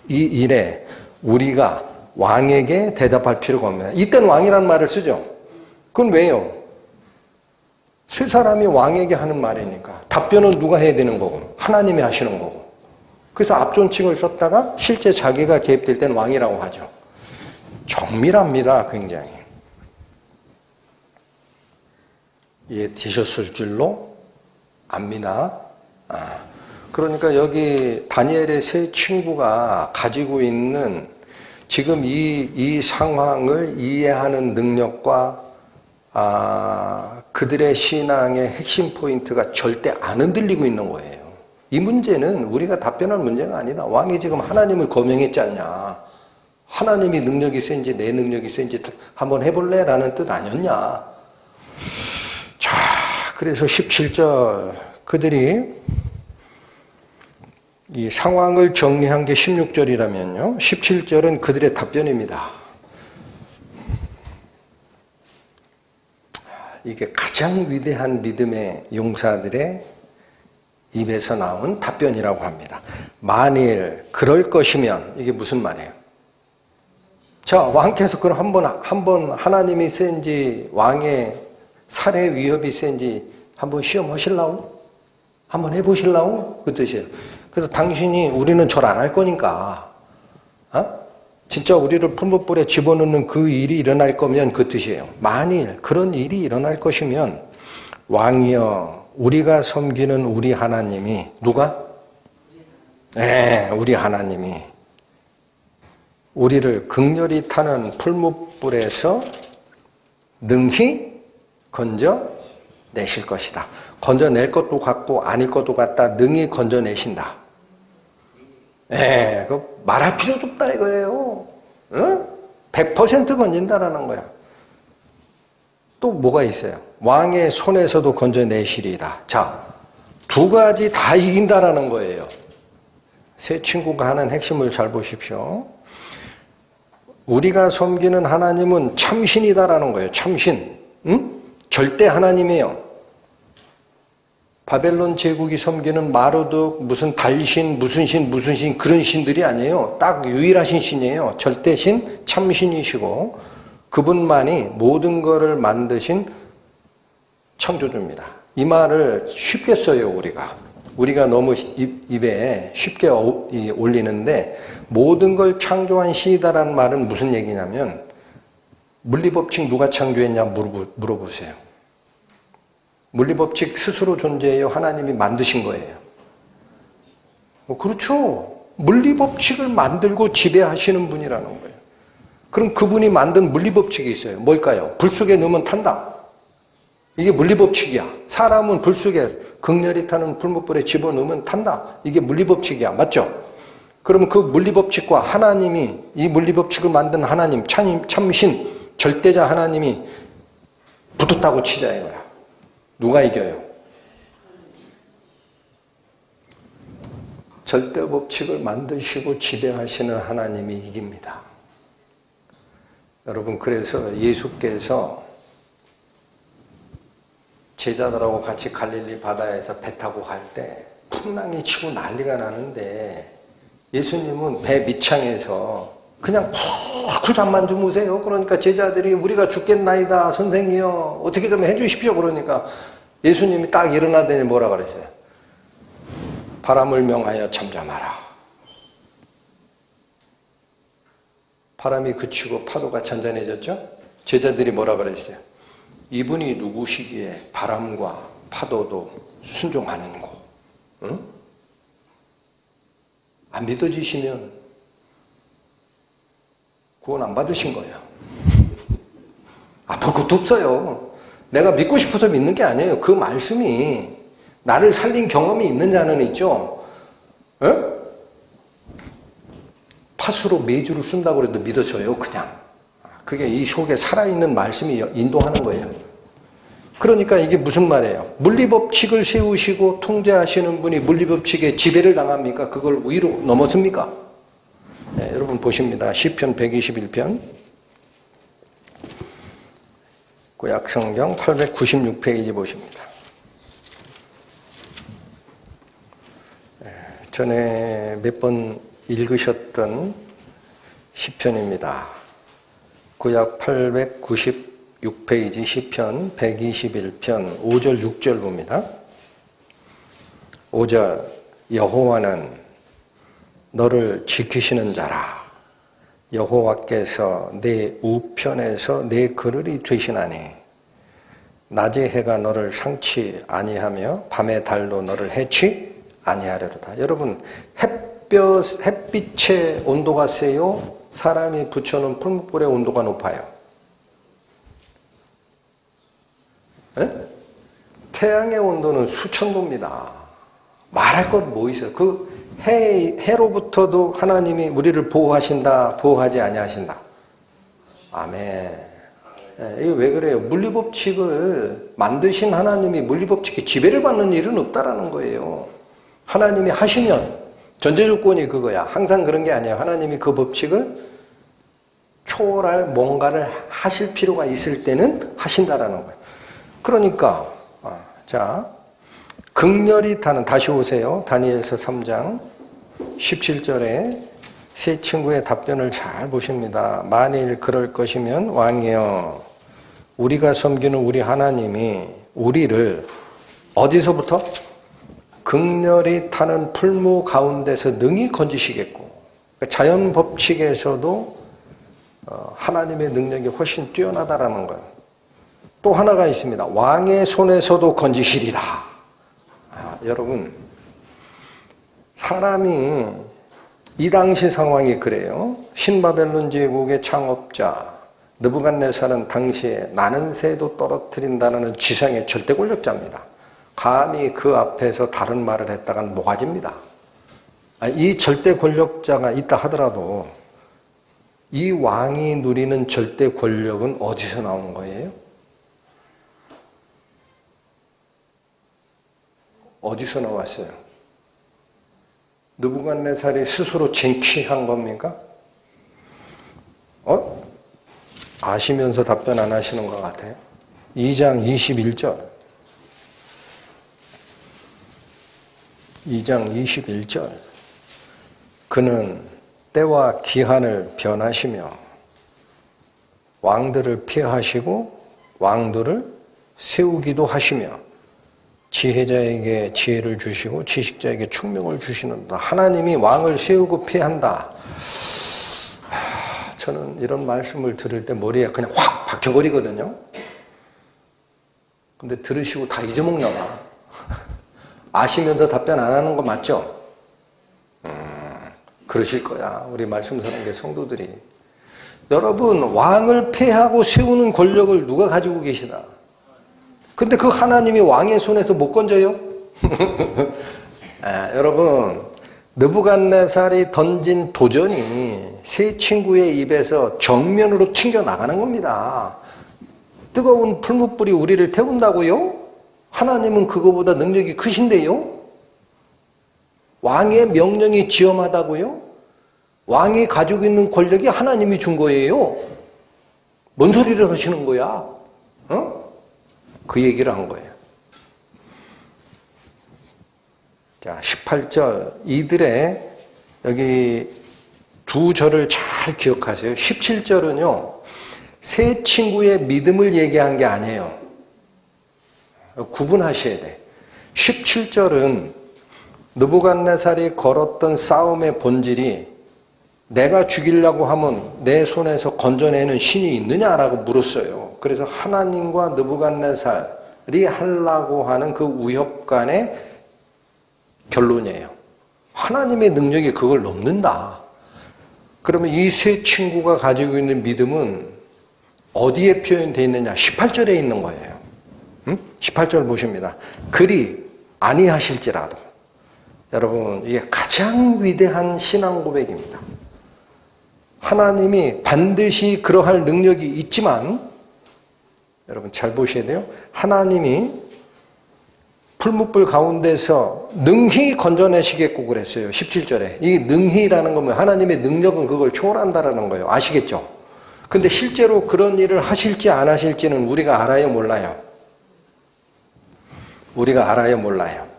이 일에 우리가 왕에게 대답할 필요가 없습니다. 이땐 왕이라는 말을 쓰죠. 그건 왜요? 세 사람이 왕에게 하는 말이니까. 답변은 누가 해야 되는 거고 하나님이 하시는 거고. 그래서 앞존칭을 썼다가 실제 자기가 개입될 때는 왕이라고 하죠. 정밀합니다. 굉장히. 이해되셨을 줄로 압니다. 그러니까 여기 다니엘의 세 친구가 가지고 있는 지금 이 상황을 이해하는 능력과 그들의 신앙의 핵심 포인트가 절대 안 흔들리고 있는 거예요. 이 문제는 우리가 답변할 문제가 아니다. 왕이 지금 하나님을 거명했지 않냐. 하나님이 능력이 센지 내 능력이 센지 한번 해볼래? 라는 뜻 아니었냐. 자, 그래서 17절 그들이 이 상황을 정리한 게 16절이라면요. 17절은 그들의 답변입니다. 이게 가장 위대한 믿음의 용사들의 입에서 나온 답변이라고 합니다. 만일 그럴 것이면 이게 무슨 말이에요? 자, 왕께서 그럼 한번 하나님이 센지 왕의 살해 위협이 센지 한번 시험하실라고? 한번 해보실라고? 그 뜻이에요. 그래서 당신이 우리는 절 안 할 거니까 진짜 우리를 풀무불에 집어넣는 그 일이 일어날 거면 그 뜻이에요. 만일 그런 일이 일어날 것이면 왕이여 우리가 섬기는 우리 하나님이 누가? 우리 하나님이 우리를 극렬히 타는 풀무불에서 능히 건져내실 것이다. 건져낼 것도 같고 아닐 것도 같다. 능히 건져내신다. 그 말할 필요도 없다 이거예요. 100% 건진다라는 거야. 또 뭐가 있어요? 왕의 손에서도 건져내시리이다. 자, 두 가지 다 이긴다라는 거예요. 세 친구가 하는 핵심을 잘 보십시오. 우리가 섬기는 하나님은 참신이다라는 거예요. 참신. 절대 하나님이에요. 바벨론 제국이 섬기는 마르둑, 무슨 달신, 무슨 신 그런 신들이 아니에요. 딱 유일하신 신이에요. 절대신, 참신이시고 그분만이 모든 것을 만드신 창조주입니다. 이 말을 쉽게 써요. 우리가 너무 입에 쉽게 올리는데 모든 걸 창조한 신이다라는 말은 무슨 얘기냐면 물리법칙 누가 창조했냐 물어보세요. 물리법칙 스스로 존재해요? 하나님이 만드신 거예요? 그렇죠. 물리법칙을 만들고 지배하시는 분이라는 거예요. 그럼 그분이 만든 물리법칙이 있어요. 뭘까요? 불 속에 넣으면 탄다. 이게 물리법칙이야. 사람은 불 속에 극렬히 타는 풀무불에 집어넣으면 탄다. 이게 물리법칙이야. 맞죠? 그러면 그 물리법칙과 하나님이 이 물리법칙을 만든 하나님, 참신, 절대자 하나님이 붙었다고 치자 이거야. 누가 이겨요? 절대법칙을 만드시고 지배하시는 하나님이 이깁니다. 여러분, 그래서 예수께서 제자들하고 같이 갈릴리 바다에서 배 타고 갈 때 풍랑이 치고 난리가 나는데 예수님은 배 밑창에서 그냥 푹 잠만 주무세요. 그러니까 제자들이 우리가 죽겠나이다 선생이여 어떻게 좀 해주십시오. 그러니까 예수님이 딱 일어나더니 뭐라 그랬어요? 바람을 명하여 잠잠하라. 바람이 그치고 파도가 잔잔해졌죠? 제자들이 뭐라 그랬어요? 이분이 누구시기에 바람과 파도도 순종하는 거. 응? 안 믿어지시면 구원 안 받으신 거예요. 볼 것도 없어요. 내가 믿고 싶어서 믿는 게 아니에요. 그 말씀이 나를 살린 경험이 있는 자는 있죠. 응? 팥으로 메주를 쓴다고 해도 믿어져요. 그냥. 그게 이 속에 살아있는 말씀이 인도하는 거예요. 그러니까 이게 무슨 말이에요? 물리법칙을 세우시고 통제하시는 분이 물리법칙에 지배를 당합니까? 그걸 위로 넘어섭니까? 네, 여러분 보십니다. 시편 121편 구약성경 896페이지 보십니다. 전에 몇 번 읽으셨던 시편입니다. 구약 896페이지 시편 121편 5절 6절 봅니다. 5절 여호와는 너를 지키시는 자라. 여호와께서 내 우편에서 내 그늘이 되시나니 낮의 해가 너를 상치 아니하며 밤의 달도 너를 해치 아니하려로다. 여러분 햇빛의 온도가 세요? 사람이 붙여놓은 풀무불의 온도가 높아요? 네? 태양의 온도는 수천 도입니다. 말할 것 뭐 있어요? 그 해로부터도 하나님이 우리를 보호하신다, 보호하지 아니하신다. 아멘. 이게 왜 그래요? 물리법칙을 만드신 하나님이 물리법칙에 지배를 받는 일은 없다라는 거예요. 하나님이 하시면 전제 조건이 그거야. 항상 그런 게 아니에요. 하나님이 그 법칙을 초월할 뭔가를 하실 필요가 있을 때는 하신다라는 거예요. 그러니까 자 극렬히 타는, 다시 오세요. 다니엘서 3장 17절에 세 친구의 답변을 잘 보십니다. 만일 그럴 것이면 왕이여 우리가 섬기는 우리 하나님이 우리를 어디서부터? 극렬히 타는 풀무 가운데서 능히 건지시겠고, 자연 법칙에서도 하나님의 능력이 훨씬 뛰어나다라는 거예요. 또 하나가 있습니다. 왕의 손에서도 건지시리라. 여러분 사람이 이 당시 상황이 그래요. 신바벨론 제국의 창업자 느부갓네살은 당시에 나는 새도 떨어뜨린다는 지상의 절대 권력자입니다. 감히 그 앞에서 다른 말을 했다간 모가지입니다. 이 절대 권력자가 있다 하더라도 이 왕이 누리는 절대 권력은 어디서 나온 거예요? 어디서 나왔어요? 느부갓네살이 스스로 쟁취한 겁니까? 아시면서 답변 안 하시는 것 같아요. 2장 21절. 2장 21절. 그는 때와 기한을 변하시며 왕들을 폐하시고 왕들을 세우기도 하시며 지혜자에게 지혜를 주시고 지식자에게 총명을 주시는다. 하나님이 왕을 세우고 폐한다. 저는 이런 말씀을 들을 때 머리에 그냥 확 박혀버리거든요. 근데 들으시고 다 잊어먹나 봐. 아시면서 답변 안 하는 거 맞죠? 그러실 거야. 우리 말씀스러운 성도들이. 여러분, 왕을 폐하고 세우는 권력을 누가 가지고 계시나? 근데 그 하나님이 왕의 손에서 못 건져요? 여러분, 느부갓네살이 던진 도전이 세 친구의 입에서 정면으로 튕겨나가는 겁니다. 뜨거운 풀무불이 우리를 태운다고요? 하나님은 그거보다 능력이 크신데요? 왕의 명령이 지엄하다고요? 왕이 가지고 있는 권력이 하나님이 준 거예요. 뭔 소리를 하시는 거야? 그 얘기를 한 거예요. 자, 18절. 이들의 여기 두 절을 잘 기억하세요. 17절은요. 세 친구의 믿음을 얘기한 게 아니에요. 구분하셔야 돼. 17절은 느부갓네살이 걸었던 싸움의 본질이 내가 죽이려고 하면 내 손에서 건져내는 신이 있느냐라고 물었어요. 그래서 하나님과 느부갓네살이 하려고 하는 그 우협 간의 결론이에요. 하나님의 능력이 그걸 넘는다. 그러면 이 세 친구가 가지고 있는 믿음은 어디에 표현되어 있느냐? 18절에 있는 거예요. 18절 보십니다. 그리 아니하실지라도. 여러분, 이게 가장 위대한 신앙 고백입니다. 하나님이 반드시 그러할 능력이 있지만, 여러분 잘 보셔야 돼요. 하나님이 풀무불 가운데서 능히 건져내시겠고 그랬어요. 17절에. 이 능히라는 건 하나님의 능력은 그걸 초월한다라는 거예요. 아시겠죠? 근데 실제로 그런 일을 하실지 안 하실지는 우리가 알아요, 몰라요? 우리가 알아요, 몰라요?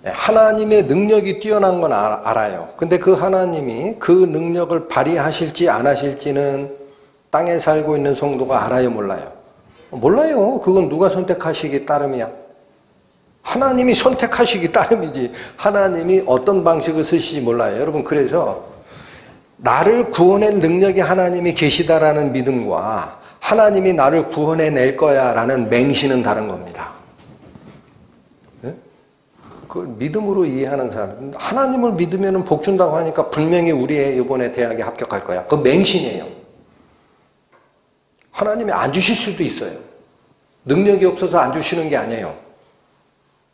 하나님의 능력이 뛰어난 건 알아요. 근데 그 하나님이 그 능력을 발휘하실지 안 하실지는 땅에 살고 있는 성도가 알아요, 몰라요? 몰라요. 그건 누가 선택하시기 따름이야. 하나님이 선택하시기 따름이지. 하나님이 어떤 방식을 쓰시지 몰라요. 여러분, 그래서 나를 구원할 능력이 하나님이 계시다라는 믿음과 하나님이 나를 구원해낼 거야 라는 맹신은 다른 겁니다. 그걸 믿음으로 이해하는 사람, 하나님을 믿으면 복 준다고 하니까 분명히 우리 이번에 대학에 합격할 거야. 그거 맹신이에요. 하나님이 안 주실 수도 있어요. 능력이 없어서 안 주시는 게 아니에요.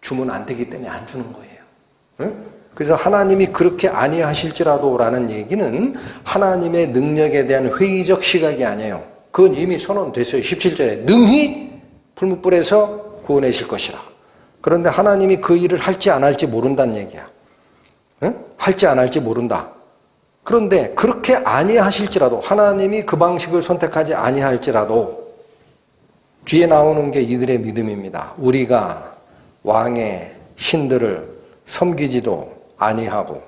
주면 안 되기 때문에 안 주는 거예요. 그래서 하나님이 그렇게 아니하실지라도 라는 얘기는 하나님의 능력에 대한 회의적 시각이 아니에요. 그건 이미 선언됐어요. 17절에 능히 풀무불에서 구원하실 것이라. 그런데 하나님이 그 일을 할지 안 할지 모른다는 얘기야. 할지 안 할지 모른다. 그런데 그렇게 아니하실지라도, 하나님이 그 방식을 선택하지 아니할지라도 뒤에 나오는 게 이들의 믿음입니다. 우리가 왕의 신들을 섬기지도 아니하고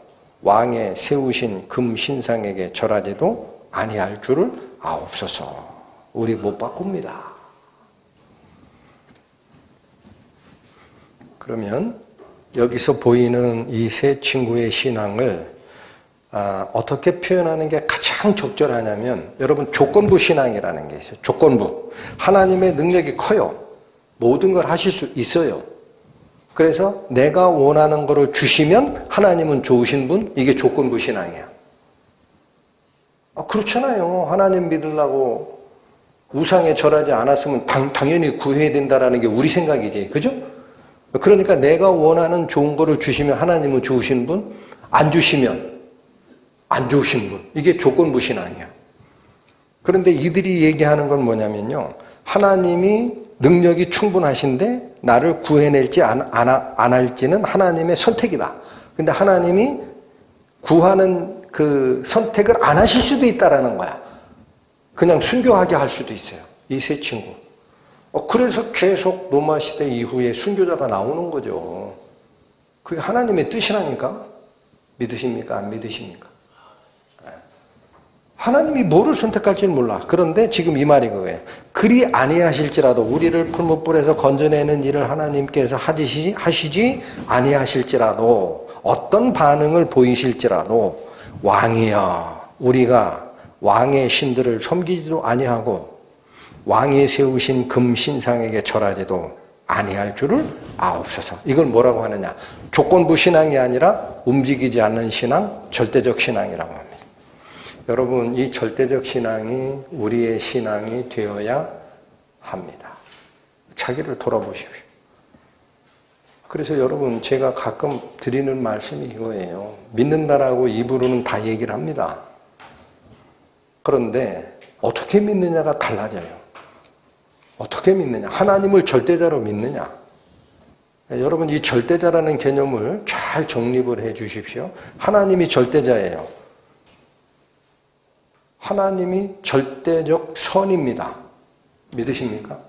왕의 세우신 금 신상에게 절하지도 아니할 줄을 아옵소서. 우리 못 바꿉니다. 그러면 여기서 보이는 이 세 친구의 신앙을 어떻게 표현하는 게 가장 적절하냐면, 여러분 조건부 신앙이라는 게 있어요. 조건부. 하나님의 능력이 커요. 모든 걸 하실 수 있어요. 그래서 내가 원하는 거를 주시면 하나님은 좋으신 분, 이게 조건부 신앙이야. 그렇잖아요. 하나님 믿으려고 우상에 절하지 않았으면 당연히 구해야 된다라는 게 우리 생각이지. 그죠? 그러니까 내가 원하는 좋은 거를 주시면 하나님은 좋으신 분, 안 주시면 안 좋으신 분. 이게 조건부 신앙이야. 그런데 이들이 얘기하는 건 뭐냐면요. 하나님이 능력이 충분하신데 나를 구해낼지 안 할지는 하나님의 선택이다. 근데 하나님이 구하는 그 선택을 안 하실 수도 있다라는 거야. 그냥 순교하게 할 수도 있어요. 이 세 친구. 그래서 계속 로마 시대 이후에 순교자가 나오는 거죠. 그게 하나님의 뜻이라니까. 믿으십니까? 안 믿으십니까? 하나님이 뭐를 선택할지는 몰라. 그런데 지금 이 말이 그거예요. 그리 아니하실지라도 우리를 풀무불에서 건져내는 일을 하나님께서 하시지 아니하실지라도 어떤 반응을 보이실지라도 왕이여 우리가 왕의 신들을 섬기지도 아니하고 왕이 세우신 금신상에게 절하지도 아니할 줄을 아옵소서. 이걸 뭐라고 하느냐. 조건부 신앙이 아니라 움직이지 않는 신앙, 절대적 신앙이라고 합니다. 여러분 이 절대적 신앙이 우리의 신앙이 되어야 합니다. 자기를 돌아보십시오. 그래서 여러분 제가 가끔 드리는 말씀이 이거예요. 믿는다라고 입으로는 다 얘기를 합니다. 그런데 어떻게 믿느냐가 달라져요. 어떻게 믿느냐. 하나님을 절대자로 믿느냐. 여러분 이 절대자라는 개념을 잘 정립을 해 주십시오. 하나님이 절대자예요. 하나님이 절대적 선입니다. 믿으십니까?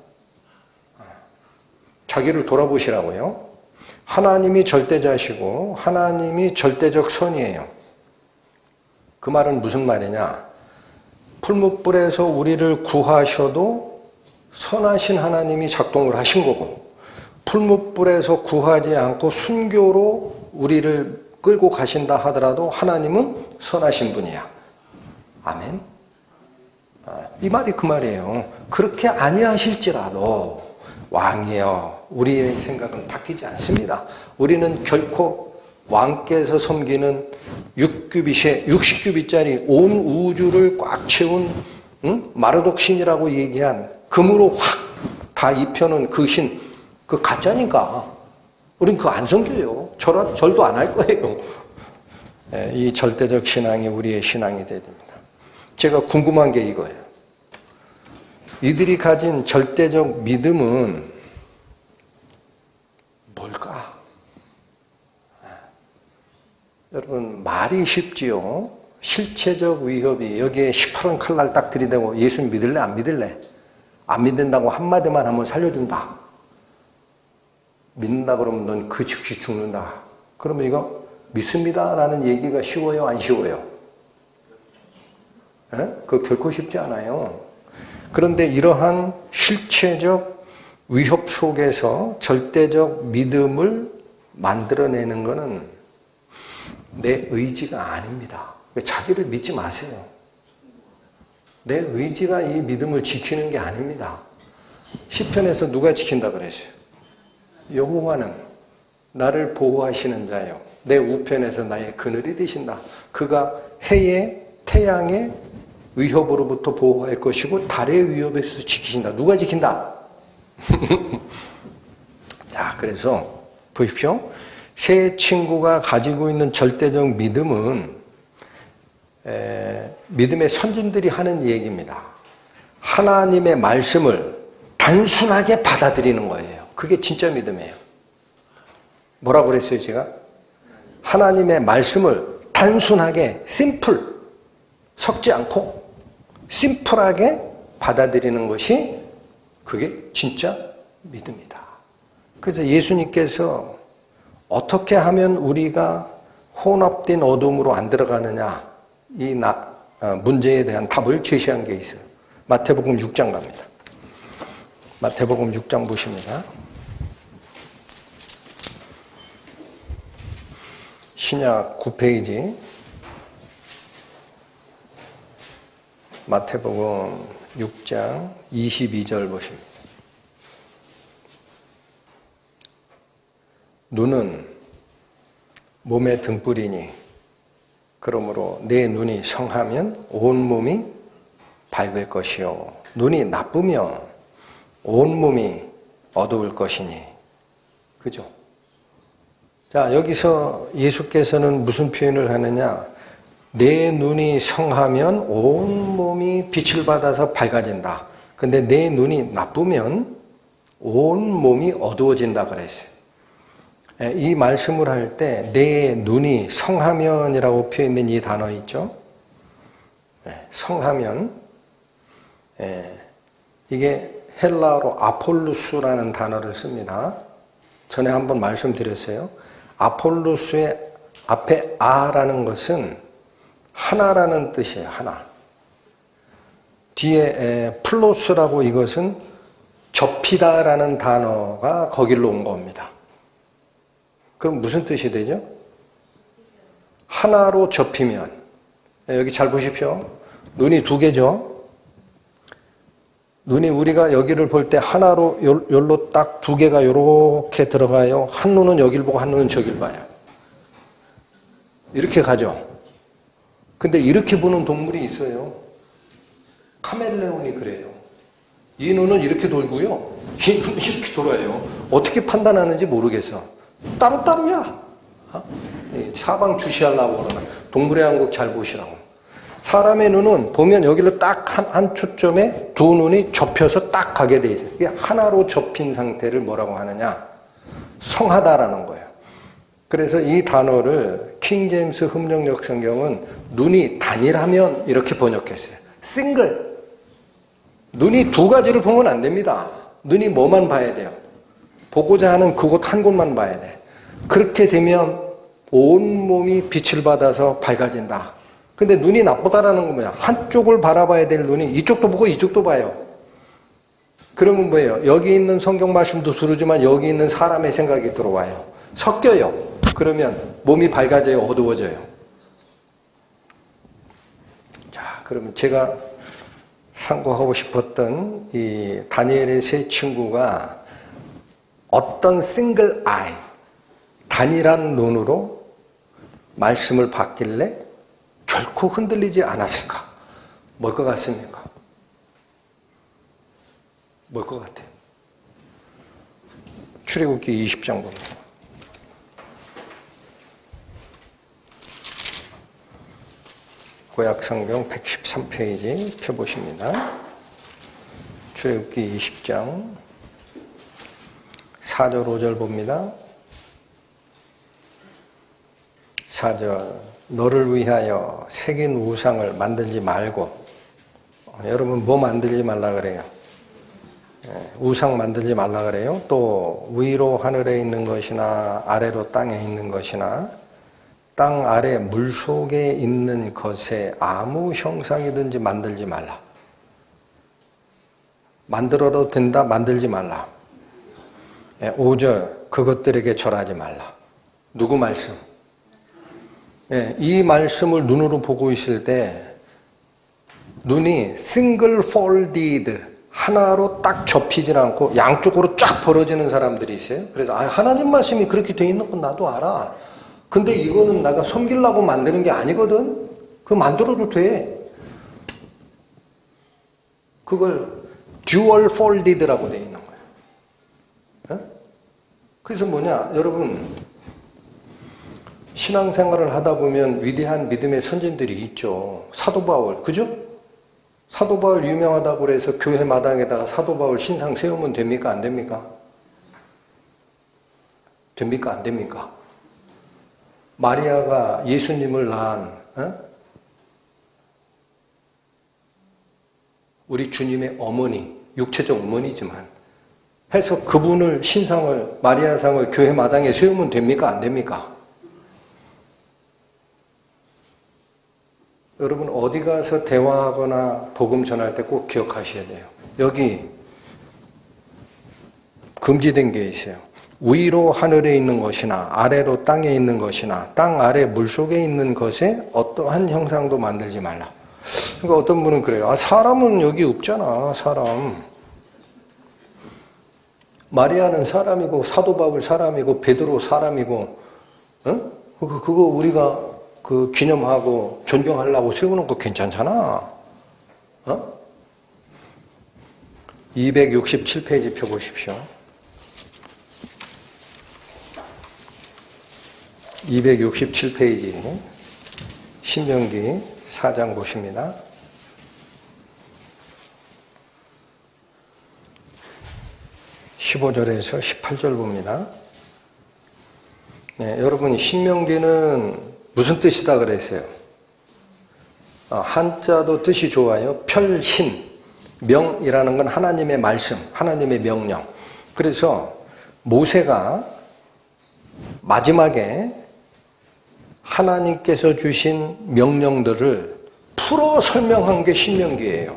자기를 돌아보시라고요. 하나님이 절대자시고 하나님이 절대적 선이에요. 그 말은 무슨 말이냐? 풀무불에서 우리를 구하셔도 선하신 하나님이 작동을 하신 거고 풀무불에서 구하지 않고 순교로 우리를 끌고 가신다 하더라도 하나님은 선하신 분이야. 아멘. 이 말이 그 말이에요. 그렇게 아니하실지라도 왕이여 우리의 생각은 바뀌지 않습니다. 우리는 결코 왕께서 섬기는 60규빗짜리 온 우주를 꽉 채운 마르독신이라고 얘기한 금으로 확 다 입혀놓은 그 신, 그 가짜니까 우린 그거 안 섬겨요. 절도 안 할 거예요. 이 절대적 신앙이 우리의 신앙이 돼야 됩니다. 제가 궁금한 게 이거예요. 이들이 가진 절대적 믿음은 뭘까? 여러분 말이 쉽지요. 실체적 위협이 여기에 시퍼런 칼날 딱 들이대고 예수 믿을래 안 믿을래? 안 믿는다고 한마디만 하면 살려준다. 믿는다 그러면 넌 그 즉시 죽는다. 그러면 이거 믿습니다라는 얘기가 쉬워요 안 쉬워요? 그거 결코 쉽지 않아요. 그런데 이러한 실체적 위협 속에서 절대적 믿음을 만들어내는 것은 내 의지가 아닙니다. 자기를 믿지 마세요. 내 의지가 이 믿음을 지키는 게 아닙니다. 시편에서 누가 지킨다 그랬어요? 여호와는 나를 보호하시는 자요. 내 우편에서 나의 그늘이 되신다. 그가 해에 태양의 위협으로부터 보호할 것이고 달의 위협에서 지키신다. 누가 지킨다? 자, 그래서 보십시오. 새 친구가 가지고 있는 절대적 믿음은 믿음의 선진들이 하는 얘기입니다. 하나님의 말씀을 단순하게 받아들이는 거예요. 그게 진짜 믿음이에요. 뭐라고 그랬어요, 제가? 하나님의 말씀을 단순하게, 심플, 섞지 않고, 심플하게 받아들이는 것이 그게 진짜 믿음이다. 그래서 예수님께서 어떻게 하면 우리가 혼합된 어둠으로 안 들어가느냐, 이 문제에 대한 답을 제시한 게 있어요. 마태복음 6장 갑니다. 마태복음 6장 보십니다. 신약 9페이지 마태복음 6장 22절 보십니다. 눈은 몸의 등불이니 그러므로 내 눈이 성하면 온몸이 밝을 것이요 눈이 나쁘면 온몸이 어두울 것이니. 그죠? 자, 여기서 예수께서는 무슨 표현을 하느냐? 내 눈이 성하면 온몸이 빛을 받아서 밝아진다. 근데 내 눈이 나쁘면 온몸이 어두워진다 그랬어요. 이 말씀을 할 때 내 눈이 성하면이라고 표현된 이 단어 있죠? 성하면, 이게 헬라어로 아폴루스라는 단어를 씁니다. 전에 한번 말씀드렸어요. 아폴루스의 앞에 아라는 것은 하나라는 뜻이에요. 하나. 뒤에 플로스라고 이것은 접히다라는 단어가 거길로 온 겁니다. 그럼 무슨 뜻이 되죠? 하나로 접히면, 여기 잘 보십시오. 눈이 두 개죠? 눈이 우리가 여기를 볼 때 하나로 열로 딱 두 개가 이렇게 들어가요. 한 눈은 여길 보고 한 눈은 저길 봐요. 이렇게 가죠. 근데 이렇게 보는 동물이 있어요. 카멜레온이 그래요. 이 눈은 이렇게 돌고요. 이 눈은 이렇게 돌아요. 어떻게 판단하는지 모르겠어. 따로따로야. 사방 주시하려고 그러나. 동물의 왕국 잘 보시라고. 사람의 눈은 보면 여기로 딱 한 초점에 두 눈이 접혀서 딱 가게 돼 있어요. 이게 하나로 접힌 상태를 뭐라고 하느냐? 성하다라는 거예요. 그래서 이 단어를 킹 제임스 흠정역 성경은 눈이 단일하면 이렇게 번역했어요. 싱글. 눈이 두 가지를 보면 안 됩니다. 눈이 뭐만 봐야 돼요? 보고자 하는 그곳 한 곳만 봐야 돼. 그렇게 되면 온 몸이 빛을 받아서 밝아진다. 근데 눈이 나쁘다라는 건 뭐야? 한쪽을 바라봐야 될 눈이 이쪽도 보고 이쪽도 봐요. 그러면 뭐예요? 여기 있는 성경 말씀도 들으지만 여기 있는 사람의 생각이 들어와요. 섞여요. 그러면 몸이 밝아져요? 어두워져요? 자, 그러면 제가 상고하고 싶었던 이 다니엘의 세 친구가 어떤 싱글 아이, 단일한 눈으로 말씀을 받길래 결코 흔들리지 않았을까? 뭘 것 같습니까? 뭘 것 같아요? 출애굽기 20장 봅니다. 구약성경 113페이지 펴보십니다. 출애굽기 20장 4절 5절 봅니다. 4절 너를 위하여 새긴 우상을 만들지 말고 여러분 뭐 만들지 말라 그래요? 우상 만들지 말라 그래요. 또 위로 하늘에 있는 것이나 아래로 땅에 있는 것이나 땅 아래 물속에 있는 것에 아무 형상이든지 만들지 말라. 만들어도 된다, 만들지 말라. 5절 그것들에게 절하지 말라. 누구 말씀? 이 말씀을 눈으로 보고 있을 때 눈이 single folded 하나로 딱 접히질 않고 양쪽으로 쫙 벌어지는 사람들이 있어요. 그래서 하나님 말씀이 그렇게 돼 있는 건 나도 알아. 근데 이거는 내가 섬기려고 만드는 게 아니거든. 그거 만들어도 돼. 그걸 dual folded라고 돼 있는 거예요. 그래서 뭐냐, 여러분 신앙생활을 하다 보면 위대한 믿음의 선진들이 있죠. 사도 바울, 그죠? 사도 바울 유명하다고 해서 교회 마당에다가 사도 바울 신상 세우면 됩니까? 안 됩니까? 됩니까? 안 됩니까? 마리아가 예수님을 낳은 우리 주님의 어머니, 육체적 어머니지만 해서 그분을 신상을, 마리아상을 교회 마당에 세우면 됩니까? 안 됩니까? 여러분 어디 가서 대화하거나 복음 전할 때 꼭 기억하셔야 돼요. 여기 금지된 게 있어요. 위로 하늘에 있는 것이나 아래로 땅에 있는 것이나 땅 아래 물속에 있는 것에 어떠한 형상도 만들지 말라. 그러니까 어떤 분은 그래요. 사람은 여기 없잖아. 사람. 마리아는 사람이고 사도 바울 사람이고 베드로 사람이고 그거 우리가 그 기념하고 존경하려고 세우는 거 괜찮잖아. 267페이지 펴보십시오. 267페이지 신명기 4장 보십니다. 15절에서 18절 봅니다. 여러분 신명기는 무슨 뜻이다 그랬어요? 한자도 뜻이 좋아요. 별신, 명이라는 건 하나님의 말씀, 하나님의 명령. 그래서 모세가 마지막에 하나님께서 주신 명령들을 풀어 설명한 게 신명기예요.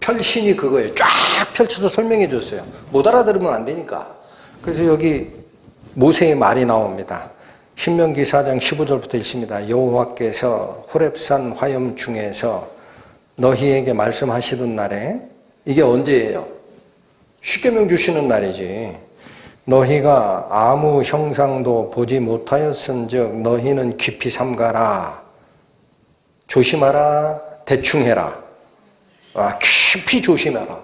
펼신이 그거예요. 쫙 펼쳐서 설명해 줬어요. 못 알아들으면 안 되니까. 그래서 여기 모세의 말이 나옵니다. 신명기 4장 15절부터 읽습니다. 여호와께서 호렙산 화염 중에서 너희에게 말씀하시던 날에, 이게 언제예요? 십계명 주시는 날이지. 너희가 아무 형상도 보지 못하였은즉 너희는 깊이 삼가라. 조심하라. 대충 해라. 깊이 조심하라.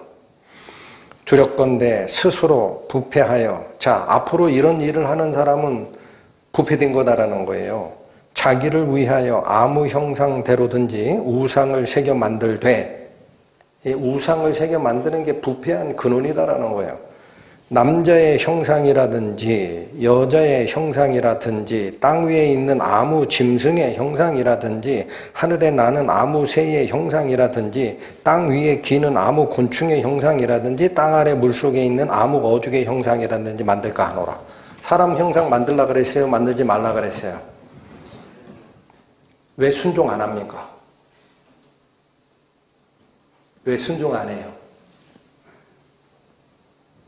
두렵건대 스스로 부패하여, 자, 앞으로 이런 일을 하는 사람은 부패된 거다라는 거예요. 자기를 위하여 아무 형상대로든지 우상을 새겨 만들되, 이 우상을 새겨 만드는 게 부패한 근원이다라는 거예요. 남자의 형상이라든지 여자의 형상이라든지 땅 위에 있는 아무 짐승의 형상이라든지 하늘에 나는 아무 새의 형상이라든지 땅 위에 기는 아무 곤충의 형상이라든지 땅 아래 물속에 있는 아무 어죽의 형상이라든지 만들까 하노라. 사람 형상 만들라 그랬어요? 만들지 말라 그랬어요? 왜 순종 안 합니까? 왜 순종 안 해요?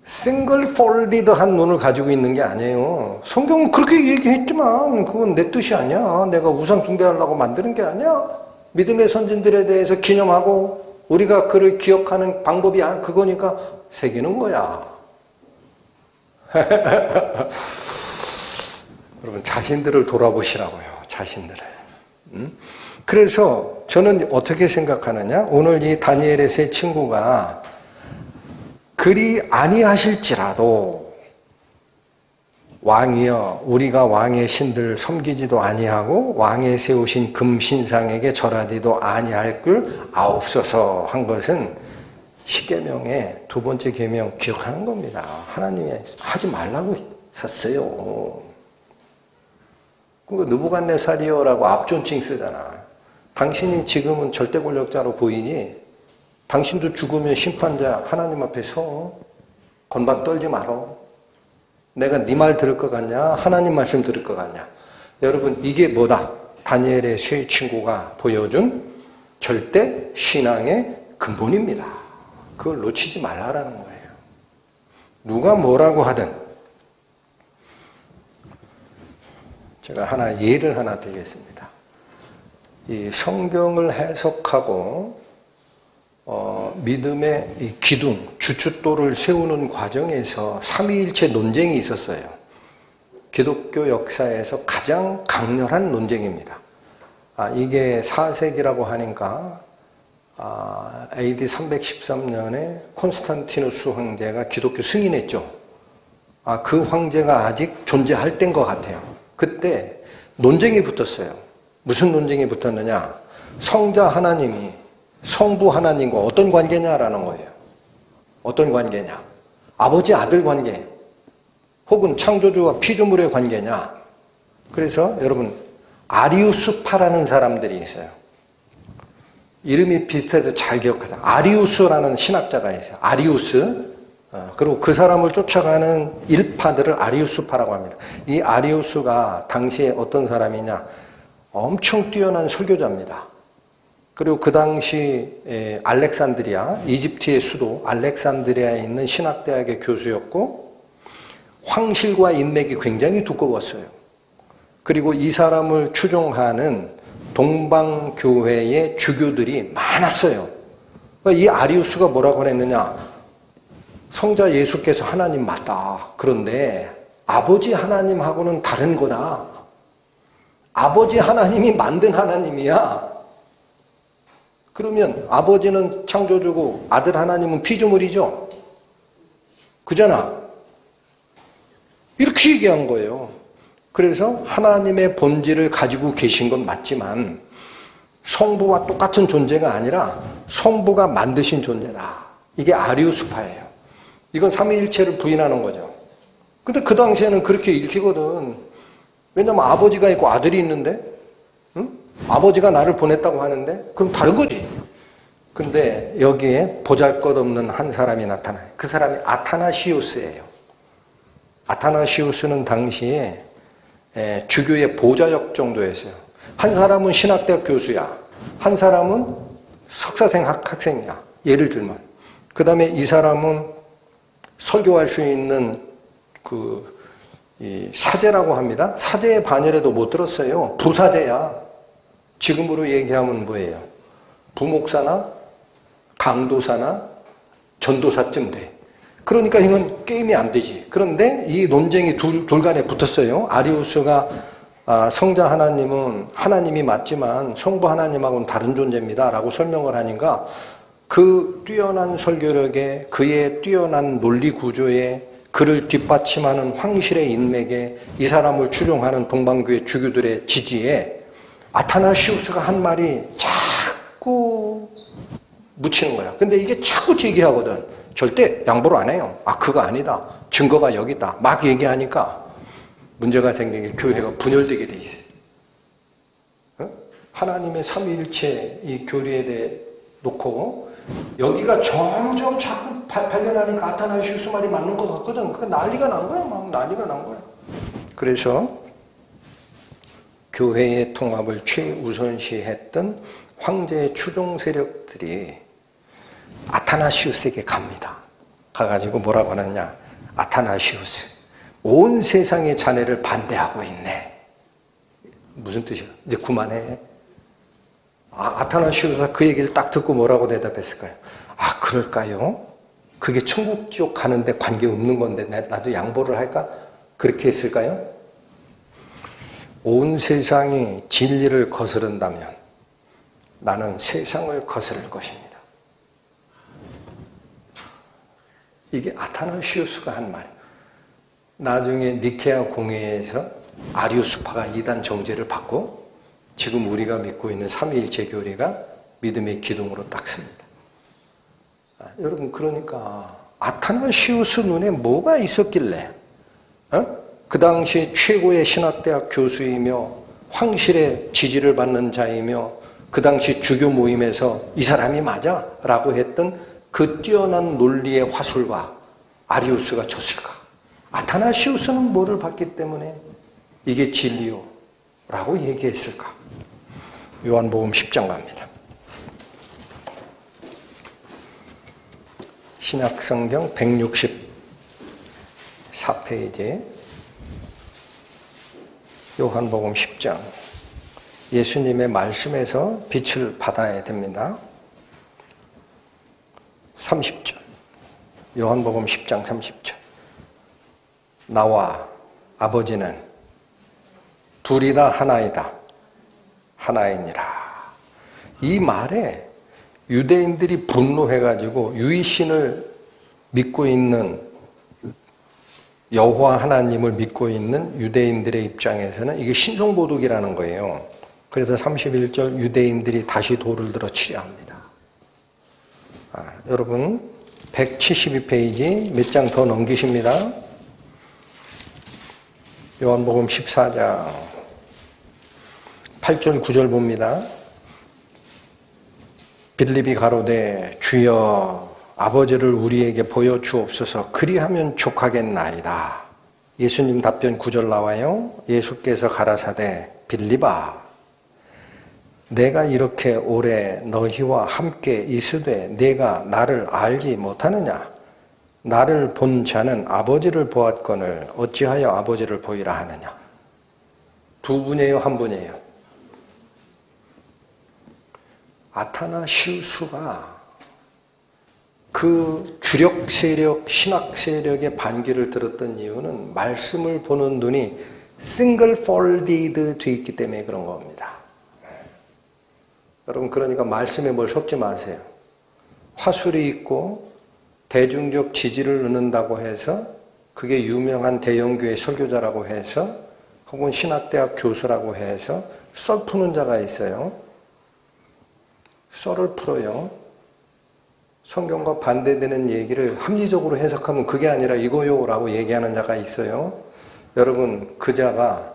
싱글 폴리드한 눈을 가지고 있는 게 아니에요. 성경은 그렇게 얘기했지만 그건 내 뜻이 아니야. 내가 우상 숭배하려고 만드는 게 아니야. 믿음의 선진들에 대해서 기념하고 우리가 그를 기억하는 방법이 그거니까 새기는 거야. 여러분, 자신들을 돌아보시라고요. 자신들을. 그래서 저는 어떻게 생각하느냐, 오늘 이 다니엘의 세 친구가 그리 아니하실지라도 왕이여 우리가 왕의 신들 섬기지도 아니하고 왕의 세우신 금신상에게 절하지도 아니할 줄 아옵소서 한 것은 십계명의 두 번째 계명 기억하는 겁니다. 하나님이 하지 말라고 했어요. 그거 느부갓네살이여라고 앞존칭 쓰잖아. 당신이 지금은 절대 권력자로 보이지, 당신도 죽으면 심판자 하나님 앞에 서. 건방 떨지 말어. 내가 네 말 들을 것 같냐? 하나님 말씀 들을 것 같냐? 여러분, 이게 뭐다? 다니엘의 세 친구가 보여준 절대 신앙의 근본입니다. 그걸 놓치지 말라라는 거예요. 누가 뭐라고 하든. 제가 예를 하나 들겠습니다. 이 성경을 해석하고 믿음의 이 기둥, 주춧돌을 세우는 과정에서 삼위일체 논쟁이 있었어요. 기독교 역사에서 가장 강렬한 논쟁입니다. 이게 4세기라고 하니까 AD 313년에 콘스탄티누스 황제가 기독교 승인했죠. 그 황제가 아직 존재할 때인 것 같아요. 그때 논쟁이 붙었어요. 무슨 논쟁이 붙었느냐? 성자 하나님이 성부 하나님과 어떤 관계냐라는 거예요. 어떤 관계냐? 아버지 아들 관계, 혹은 창조주와 피조물의 관계냐? 그래서 여러분, 아리우스파라는 사람들이 있어요. 이름이 비슷해서 잘 기억하세요. 아리우스라는 신학자가 있어요. 아리우스. 그리고 그 사람을 쫓아가는 일파들을 아리우스파라고 합니다. 이 아리우스가 당시에 어떤 사람이냐? 엄청 뛰어난 설교자입니다. 그리고 그 당시 알렉산드리아, 이집트의 수도 알렉산드리아에 있는 신학대학의 교수였고 황실과 인맥이 굉장히 두꺼웠어요. 그리고 이 사람을 추종하는 동방교회의 주교들이 많았어요. 이 아리우스가 뭐라고 그랬느냐? 성자 예수께서 하나님 맞다. 그런데 아버지 하나님하고는 다른 거다. 아버지 하나님이 만든 하나님이야. 그러면 아버지는 창조주고 아들 하나님은 피조물이죠. 그잖아. 이렇게 얘기한 거예요. 그래서 하나님의 본질을 가지고 계신 건 맞지만 성부와 똑같은 존재가 아니라 성부가 만드신 존재다. 이게 아리우스파예요. 이건 삼위일체를 부인하는 거죠. 근데 그 당시에는 그렇게 읽히거든. 왜냐면 아버지가 있고 아들이 있는데, 응? 아버지가 나를 보냈다고 하는데, 그럼 다른 거지. 근데 여기에 보잘것없는 한 사람이 나타나요. 그 사람이 아타나시우스예요. 아타나시우스는 당시에 주교의 보좌역 정도였어요. 한 사람은 신학대학 교수야. 한 사람은 석사생 학생이야. 예를 들면. 그 다음에 이 사람은 설교할 수 있는 이 사제라고 합니다. 사제의 반열에도 못 들었어요. 부사제야. 지금으로 얘기하면 뭐예요? 부목사나 강도사나 전도사쯤 돼. 그러니까 이건 게임이 안 되지. 그런데 이 논쟁이 둘 간에 붙었어요. 아리우스가 성자 하나님은 하나님이 맞지만 성부 하나님하고는 다른 존재입니다 라고 설명을 하니까 그 뛰어난 설교력에 그의 뛰어난 논리 구조에 그를 뒷받침하는 황실의 인맥에 이 사람을 추종하는 동방교회 주교들의 지지에 아타나시우스가 한 말이 자꾸 묻히는 거야. 근데 이게 자꾸 제기하거든. 절대 양보를 안 해요. 그거 아니다. 증거가 여기 있다. 막 얘기하니까 문제가 생긴 게 교회가 분열되게 돼 있어요. 하나님의 삼위일체 이 교리에 대해 놓고 여기가 점점 자꾸 발견하니까 아타나시우스 말이 맞는 것 같거든. 그러니까 난리가 난 거야. 막 난리가 난 거야. 그래서 교회의 통합을 최우선시했던 황제의 추종 세력들이 아타나시우스에게 갑니다. 가가지고 뭐라고 하느냐. 아타나시우스, 온 세상의 자네를 반대하고 있네. 무슨 뜻이야? 이제 그만해. 아타나시우스가 그 얘기를 딱 듣고 뭐라고 대답했을까요? 그럴까요? 그게 천국 지옥 가는데 관계없는 건데 나도 양보를 할까? 그렇게 했을까요? 온 세상이 진리를 거스른다면 나는 세상을 거스를 것입니다. 이게 아타나시우스가 한 말이에요. 나중에 니케아 공회에서 아리우스파가 이단 정죄를 받고 지금 우리가 믿고 있는 삼위일체 교리가 믿음의 기둥으로 딱 섭니다. 여러분, 그러니까 아타나시우스 눈에 뭐가 있었길래 그 당시 최고의 신학대학 교수이며 황실의 지지를 받는 자이며 그 당시 주교 모임에서 이 사람이 맞아 라고 했던 그 뛰어난 논리의 화술과 아리우스가 졌을까? 아타나시우스는 뭐를 봤기 때문에 이게 진리요 라고 얘기했을까? 요한복음 10장 갑니다. 신약성경 164페이지 요한복음 10장 예수님의 말씀에서 빛을 받아야 됩니다. 30절 요한복음 10장 30절 나와 아버지는 둘이 다 하나이다. 하나이니라. 이 말에 유대인들이 분노해가지고 유이신을 믿고 있는 여호와 하나님을 믿고 있는 유대인들의 입장에서는 이게 신성모독이라는 거예요. 그래서 31절 유대인들이 다시 돌을 들어 치려 합니다. 여러분 172페이지 몇 장 더 넘기십니다. 요한복음 14장 8절 9절 봅니다. 빌립이 가로되 주여 아버지를 우리에게 보여주옵소서 그리하면 족하겠나이다. 예수님 답변 9절 나와요. 예수께서 가라사대 빌립아 내가 이렇게 오래 너희와 함께 있으되 내가 나를 알지 못하느냐? 나를 본 자는 아버지를 보았거늘 어찌하여 아버지를 보이라 하느냐? 두 분이에요, 한 분이에요? 아타나시우스가 그 주력 세력, 신학 세력의 반기를 들었던 이유는 말씀을 보는 눈이 싱글 폴디드 돼 있기 때문에 그런 겁니다. 여러분, 그러니까 말씀에 뭘 섞지 마세요. 화술이 있고 대중적 지지를 얻는다고 해서 그게 유명한 대형교회 설교자라고 해서 혹은 신학대학 교수라고 해서 썰 푸는 자가 있어요. 썰을 풀어요. 성경과 반대되는 얘기를 합리적으로 해석하면 그게 아니라 이거요 라고 얘기하는 자가 있어요. 여러분, 그 자가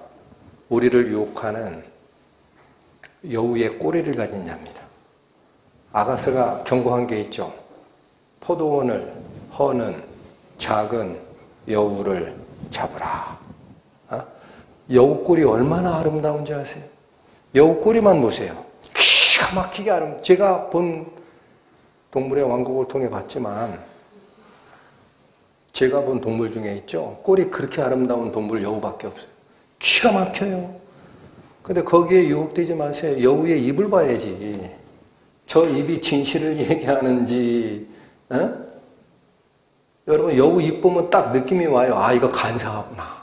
우리를 유혹하는 여우의 꼬리를 가진 자입니다. 아가서가 경고한 게 있죠. 포도원을 허는 작은 여우를 잡으라. 여우 꼴이 얼마나 아름다운지 아세요? 여우 꼴이만 보세요. 기가 막히게 제가 본 동물의 왕국을 통해 봤지만 제가 본 동물 중에 있죠. 꼴이 그렇게 아름다운 동물 여우밖에 없어요. 기가 막혀요. 근데 거기에 유혹되지 마세요. 여우의 입을 봐야지. 저 입이 진실을 얘기하는지. 여러분 여우 입 보면 딱 느낌이 와요. 아, 이거 간사하구나.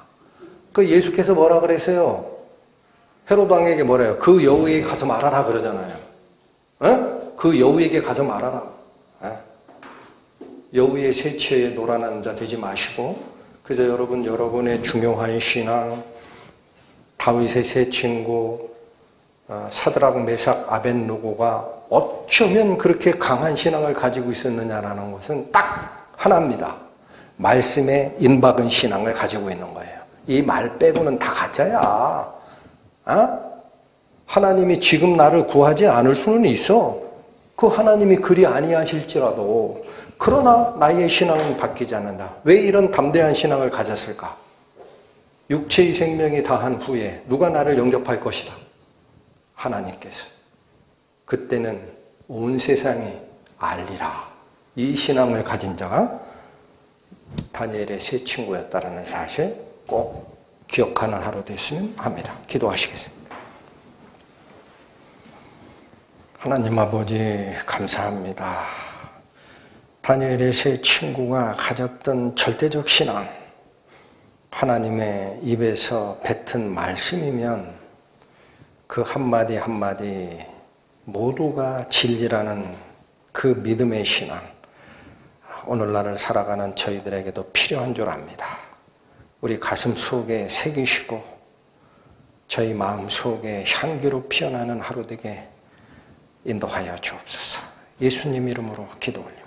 그 예수께서 뭐라 그랬어요? 헤롯 왕에게 뭐래요? 그 여우에게 가서 말하라 그러잖아요. 그 여우에게 가서 말하라. 여우의 새치에 노란한 자 되지 마시고, 그래서 여러분, 여러분의 중요한 신앙, 다윗의 세 친구, 사드락, 메삭, 아벳느고가 어쩌면 그렇게 강한 신앙을 가지고 있었느냐라는 것은 딱 하나입니다. 말씀에 인박은 신앙을 가지고 있는 거예요. 이 말 빼고는 다 가짜야. 하나님이 지금 나를 구하지 않을 수는 있어. 그 하나님이 그리 아니하실지라도. 그러나 나의 신앙은 바뀌지 않는다. 왜 이런 담대한 신앙을 가졌을까? 육체의 생명이 다한 후에 누가 나를 영접할 것이다? 하나님께서. 그때는 온 세상이 알리라. 이 신앙을 가진 자가 다니엘의 세 친구였다는 사실 꼭 기억하는 하루 됐으면 합니다. 기도하시겠습니다. 하나님 아버지 감사합니다. 다니엘의 세 친구가 가졌던 절대적 신앙, 하나님의 입에서 뱉은 말씀이면 그 한마디 한마디 모두가 진리라는 그 믿음의 신앙, 오늘날을 살아가는 저희들에게도 필요한 줄 압니다. 우리 가슴 속에 새기시고 저희 마음 속에 향기로 피어나는 하루 되게 인도하여 주옵소서. 예수님 이름으로 기도 올립니다.